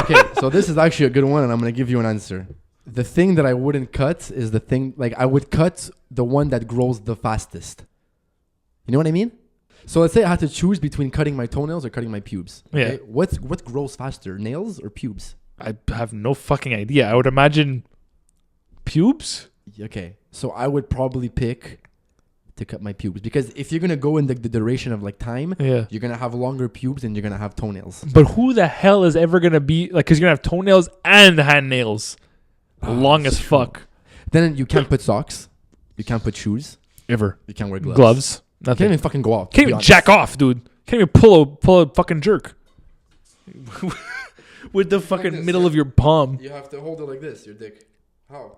Okay, so this is actually a good one, and I'm gonna give you an answer. The thing that I wouldn't cut is the thing, like I would cut the one that grows the fastest. You know what I mean? So let's say I had to choose between cutting my toenails or cutting my pubes. Okay? Yeah. What grows faster, nails or pubes? I have no fucking idea. I would imagine pubes. Okay, so I would probably pick to cut my pubes, because if you're gonna go in the duration of like time, Yeah. you're gonna have longer pubes and you're gonna have toenails. But who the hell is ever gonna be like? Because you're gonna have toenails and hand nails, long as fuck. Then you can't put socks, you can't put shoes, Ever you can't wear gloves. gloves? You can't Nothing. even fucking go out. Can't even jack off, dude. Can't even pull a fucking jerk with the fucking this, middle yeah. of your palm. You have to hold it like this, your dick. How?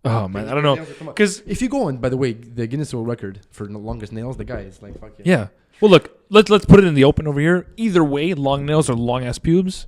Oh man, I don't know. Because If you go on, by the way, the Guinness World Record for the longest nails, the guy is like, fuck yeah. yeah. Well, look, let's put it in the open over here. Either way, long nails or long ass pubes.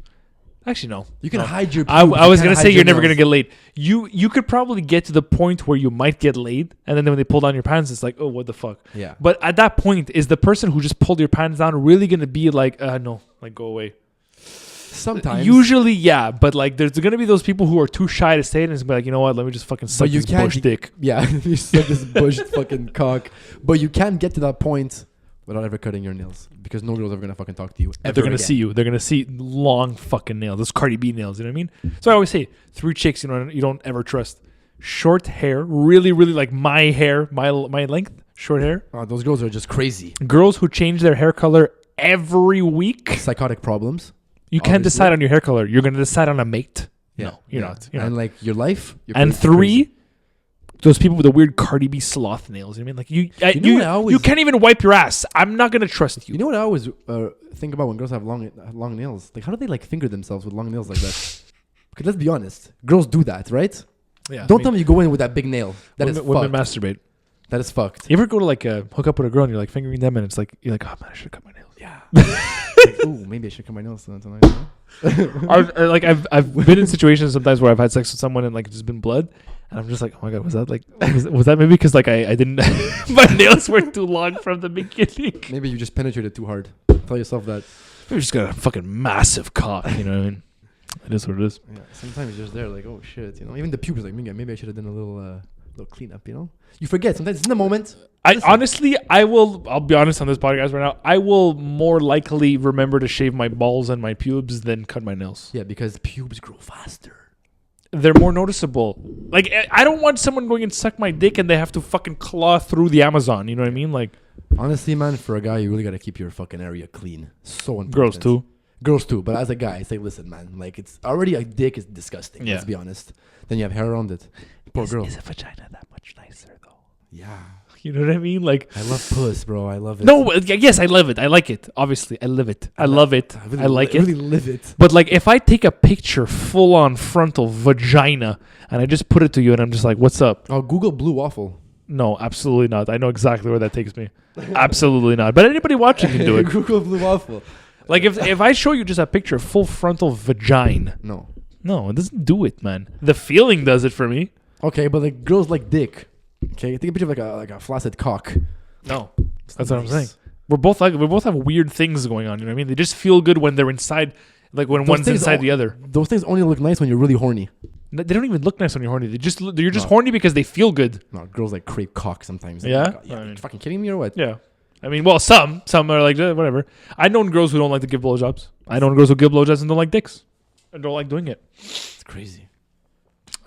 Actually, no. You can hide your I pubes. was You gonna can't say hide you're your never gonna nails. get laid. You could probably get to the point where you might get laid, and then when they pull down your pants, it's like, oh, what the fuck. Yeah. But at that point, is the person who just pulled your pants down really gonna be like, no, like go away? Sometimes. Usually, yeah, but like there's gonna be those people who are too shy to say it, and it's gonna be like, you know what? Let me just fucking suck you this can't- bush dick. Yeah, you suck this bush fucking cock. But you can't get to that point without ever cutting your nails, because no girl's ever gonna fucking talk to you. They're gonna see you. They're gonna see long fucking nails. Those Cardi B nails. You know what I mean? So I always say 3 chicks you don't ever trust. Short hair, really, really like my hair, my length, short hair. Oh, those girls are just crazy. Girls who change their hair color every week. Psychotic problems. You can't Obviously. decide on your hair color. You're gonna decide on a mate. No, you're Yeah. not. You're And not. like your life. You're And crazy. 3, those people with the weird Cardi B sloth nails. You know what I mean? Like You know what I always- you can't even wipe your ass. I'm not gonna trust you. You know what I always think about when girls have long nails? Like, how do they like finger themselves with long nails like that? Because let's be honest, girls do that, right? Yeah. Don't tell me you go in with that big nail. That is women fucked. masturbate. That is fucked. You ever go to like hook up with a girl and you're like fingering them and it's like you're like, oh man, I should cut my nails. Yeah. Like, ooh, maybe I should cut my nails tonight. You know? I've been in situations sometimes where I've had sex with someone and like it's just been blood, and I'm just like, oh my god, was that like was that maybe because like I didn't my nails were too long from the beginning? Maybe you just penetrated too hard. Tell yourself that. Maybe just got a fucking massive cock. You know what I mean? It is what it is. Yeah. Sometimes you're just there, like, oh shit, you know. Even the pubes, like, maybe I should have done a little cleanup, you know. You forget sometimes. It's in the moment. Honestly, I'll be honest on this podcast right now. I will more likely remember to shave my balls and my pubes than cut my nails. Yeah, because pubes grow faster. They're more noticeable. Like, I don't want someone going and suck my dick and they have to fucking claw through the Amazon. You know what I mean? Like, Honestly, man, for a guy, you really gotta keep your fucking area clean. So important. girls too. Girls too, but as a guy, it's like, listen, man, like it's already a dick is disgusting. Yeah. Let's be honest. Then you have hair around it. Poor girl. Is a vagina that much nicer though? Yeah. You know what I mean? Like, I love puss, bro. I love it. no, yes, I love it. I like it. Obviously, I live it. I love it. I like it. Really live it. But like, if I take a picture full on frontal vagina and I just put it to you and I'm just like, what's up? Oh, Google blue waffle. No, absolutely not. I know exactly where that takes me. Absolutely not. But anybody watching can do it. Google blue waffle. Like if I show you just a picture of full frontal vagina, No. no, it doesn't do it, man. The feeling does it for me. Okay, but like girls like dick. Okay, take a picture of like a flaccid cock. No, that's what I'm saying. We both have weird things going on. You know what I mean? They just feel good when they're inside, like when Those one's things inside the other. Those things only look nice when you're really horny. They don't even look nice when you're horny. You're just No. horny because they feel good. No, girls like crave cock sometimes. Yeah? Like, yeah. I mean- You fucking kidding me or what? Yeah. I mean, well, some are like whatever. I known girls who don't like to give blowjobs. I known girls who give blowjobs and don't like dicks and don't like doing it. It's crazy.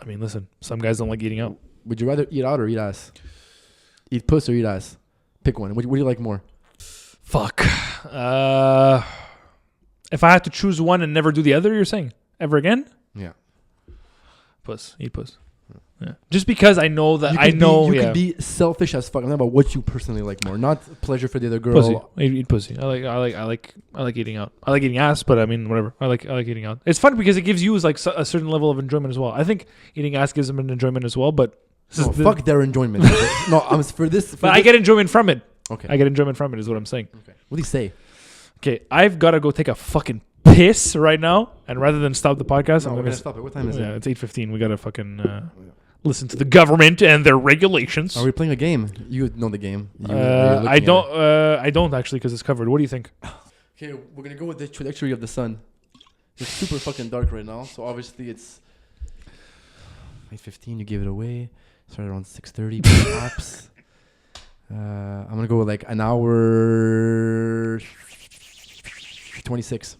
I mean, listen, some guys don't like eating out. Would you rather eat out or eat ass? Eat puss or eat ass? Pick one. What do you like more? Fuck. If I had to choose one and never do the other, you're saying ever again? Yeah. Puss. Eat puss. Yeah. Just because I know that you can be selfish as fuck. I'm talking about what you personally like more, not pleasure for the other girl. Pussy. Eat pussy. I like eating out. I like eating ass, but I mean whatever. I like eating out. It's fun because it gives you like a certain level of enjoyment as well. I think eating ass gives them an enjoyment as well, but fuck their enjoyment. No, I'm for this. But I get enjoyment from it. Okay. I get enjoyment from it is what I'm saying. Okay. What do you say? Okay, I've got to go take a fucking piss right now, and rather than stop the podcast, I'm gonna stop it. What time is it? Yeah, it's 8:15. We gotta fucking listen to the government and their regulations. Are we playing a game? You know the game. I don't actually because it's covered. What do you think? Okay, we're gonna go with the trajectory of the sun. It's super fucking dark right now, so obviously it's 8:15. You gave it away. Started around 6:30, perhaps. I'm gonna go with like an hour 26.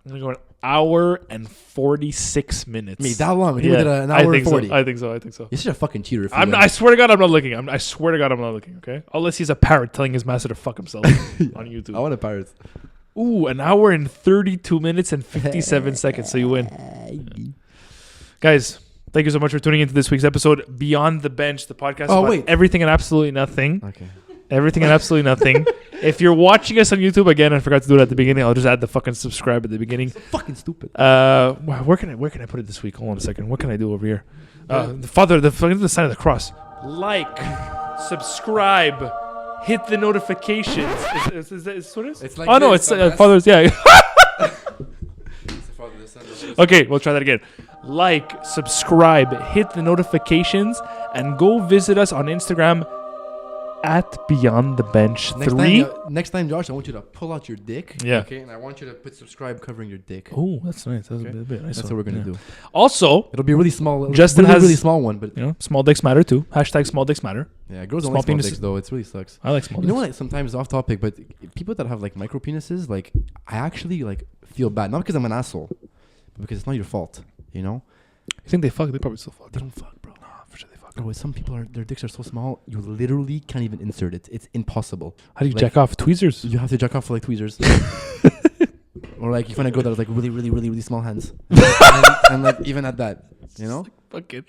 I'm gonna go an hour and 46 minutes. Me that long? You did an hour and 40. I think so. You're such a fucking cheater. I swear to God, I'm not looking. I swear to God, I'm not looking. Okay, unless he's a parrot telling his master to fuck himself on YouTube. I want a pirate. Ooh, an hour and 32 minutes and 57 seconds. So you win, guys. Thank you so much for tuning into this week's episode, Beyond the Bench, the podcast about everything and absolutely nothing. Okay. Everything and absolutely nothing. If you're watching us on YouTube, again, I forgot to do it at the beginning. I'll just add the fucking subscribe at the beginning. So fucking stupid. Where can I put it this week? Hold on a second. What can I do over here? The sign of the cross. Like, subscribe, hit the notifications. Is that what it is? It's like oh no, it's Father's. Yeah. Okay, we'll try that again. Like, subscribe, hit the notifications, and go visit us on Instagram at Beyond the Bench 3. Next time, Josh, I want you to pull out your dick. Yeah. Okay, and I want you to put subscribe covering your dick. Oh, that's nice. That's a bit nice. That's what we're gonna do. Also, it'll be a really small. Justin has a really small one, but small dicks matter too. # small dicks matter. Yeah, girls don't like small dicks though. It really sucks. I like small dicks. You know what? Sometimes off topic, but people that have like micro penises, like I actually like feel bad, not because I'm an asshole, but because it's not your fault. You know. You think they fuck? They probably still fuck. They don't fuck, bro. No, for sure they fuck. Bro, some people their dicks are so small, you literally can't even insert it. It's impossible. How do you jack off? Tweezers? You have to jack off for like tweezers. Or like you find a girl that has like really small hands. and like even at that, you know? Fucking.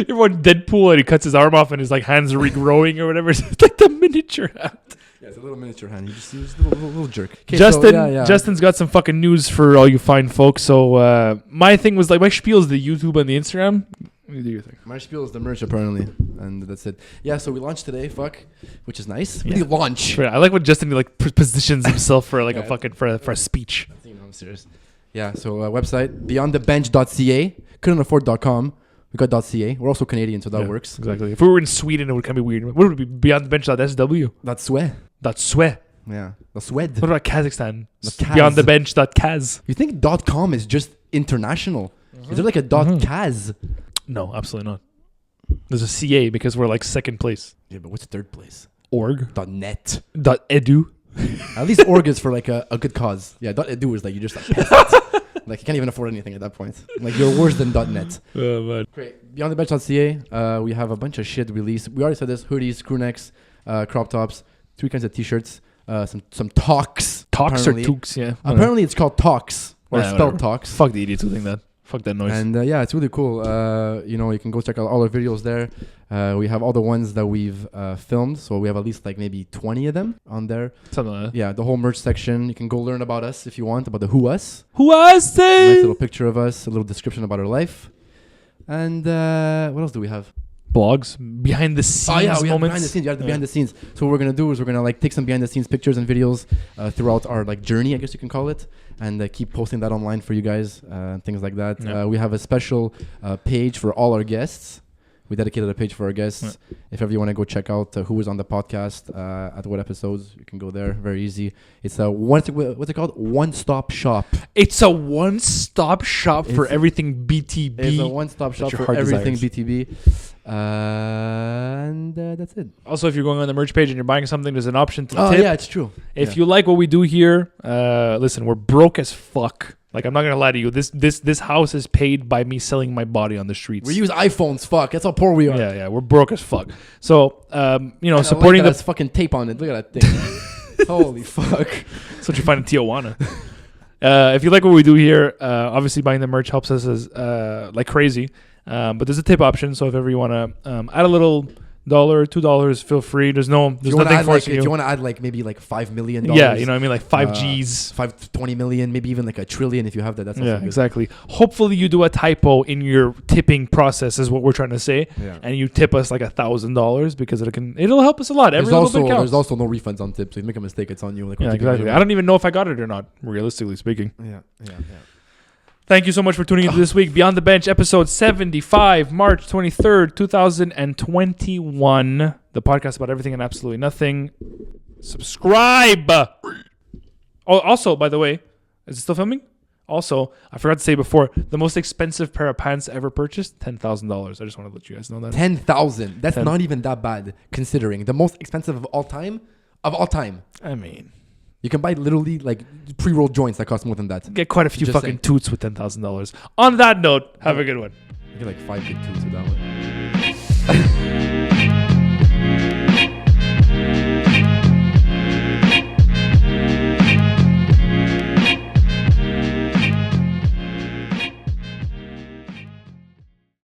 You're one Deadpool and he cuts his arm off and his like hands are regrowing or whatever. It's like the miniature hand. Yeah, it's a little miniature hand. You just use a little jerk. Justin's got some fucking news for all you fine folks. So my thing was like my spiel is the YouTube and the Instagram. You do your thing. My spiel is the merch apparently, and that's it. Yeah, so we launched today. Which is nice. Yeah. We launch. Sure, I like when Justin like positions himself for like a fucking for a speech. I'm serious. Yeah. So website beyondthebench.ca. Couldn't afford.com. We got .ca. We're also Canadian, so that works. Exactly. If we were in Sweden, it would kind of be weird. What would it be? Beyondthebench.sw. That's swe. That's swe. Yeah. That's swed. What about Kazakhstan? Beyondthebench.kaz. You think .com is just international? Is there like a .kaz? No, absolutely not. There's a CA because we're like second place. Yeah, but what's third place? Org. .net. .edu. At least org is for like a good cause. Yeah, .edu is like you just like peasant. Like you can't even afford anything at that point. Like you're worse than .net. Oh man. Great. Beyondthebench.ca. We have a bunch of shit released. We already said this: hoodies, crew necks, crop tops, 3 kinds of t-shirts, some talks. Talks or toques, yeah. Apparently it's called talks or spelled talks. Fuck the idiots who think that. Fuck that noise. And yeah, it's really cool. You can go check out all our videos there. We have all the ones that we've filmed. So we have at least like maybe 20 of them on there. Something like that. Yeah, the whole merch section. You can go learn about us if you want, about the Who Us. Who Us? Nice little picture of us, a little description about our life. And what else do we have? Blogs, behind the scenes moments. Behind the scenes. You have the behind the scenes. So what we're gonna do is we're gonna like take some behind the scenes pictures and videos throughout our like journey, I guess you can call it, and keep posting that online for you guys, things like that. Yeah. We have a special page for all our guests. We dedicated a page for our guests. Yeah. If ever you want to go check out who was on the podcast at what episodes, you can go there. Very easy. It's a what's it called? One-stop shop. It's a one-stop shop for everything BTB. It's a one-stop shop for everything BTB. And that's it. Also, if you're going on the merch page and you're buying something, there's an option to tip. Oh, yeah, it's true. If you like what we do here, listen, we're broke as fuck. Like, I'm not going to lie to you. This house is paid by me selling my body on the streets. We use iPhones, fuck. That's how poor we are. Yeah, we're broke as fuck. So, supporting that's fucking tape on it. Look at that thing. Holy fuck. That's what you find in Tijuana. If you like what we do here, obviously buying the merch helps us as like crazy. But there's a tip option, so if ever you want to add a little $1, $2, feel free. There's nothing forcing you. If you want to add like maybe like $5 million, yeah, you know what I mean, like 5 G's, 20 million, maybe even like $1 trillion if you have that. That's also good. Exactly. Hopefully you do a typo in your tipping process, is what we're trying to say, and you tip us like $1,000 because it'll help us a lot. There's also no refunds on tips. So if you make a mistake, it's on you. Like, exactly. I don't even know if I got it or not, realistically speaking. Yeah. Thank you so much for tuning into this week. Beyond the Bench, episode 75, March 23rd, 2021. The podcast about everything and absolutely nothing. Subscribe. Oh, also, by the way, is it still filming? Also, I forgot to say before, the most expensive pair of pants ever purchased, $10,000. I just want to let you guys know that. 10,000. That's not even that bad, considering the most expensive of all time. I mean, you can buy literally like pre-rolled joints that cost more than that. Get quite a few fucking toots with $10,000. On that note, have a good one. You get like 5 big toots with that one.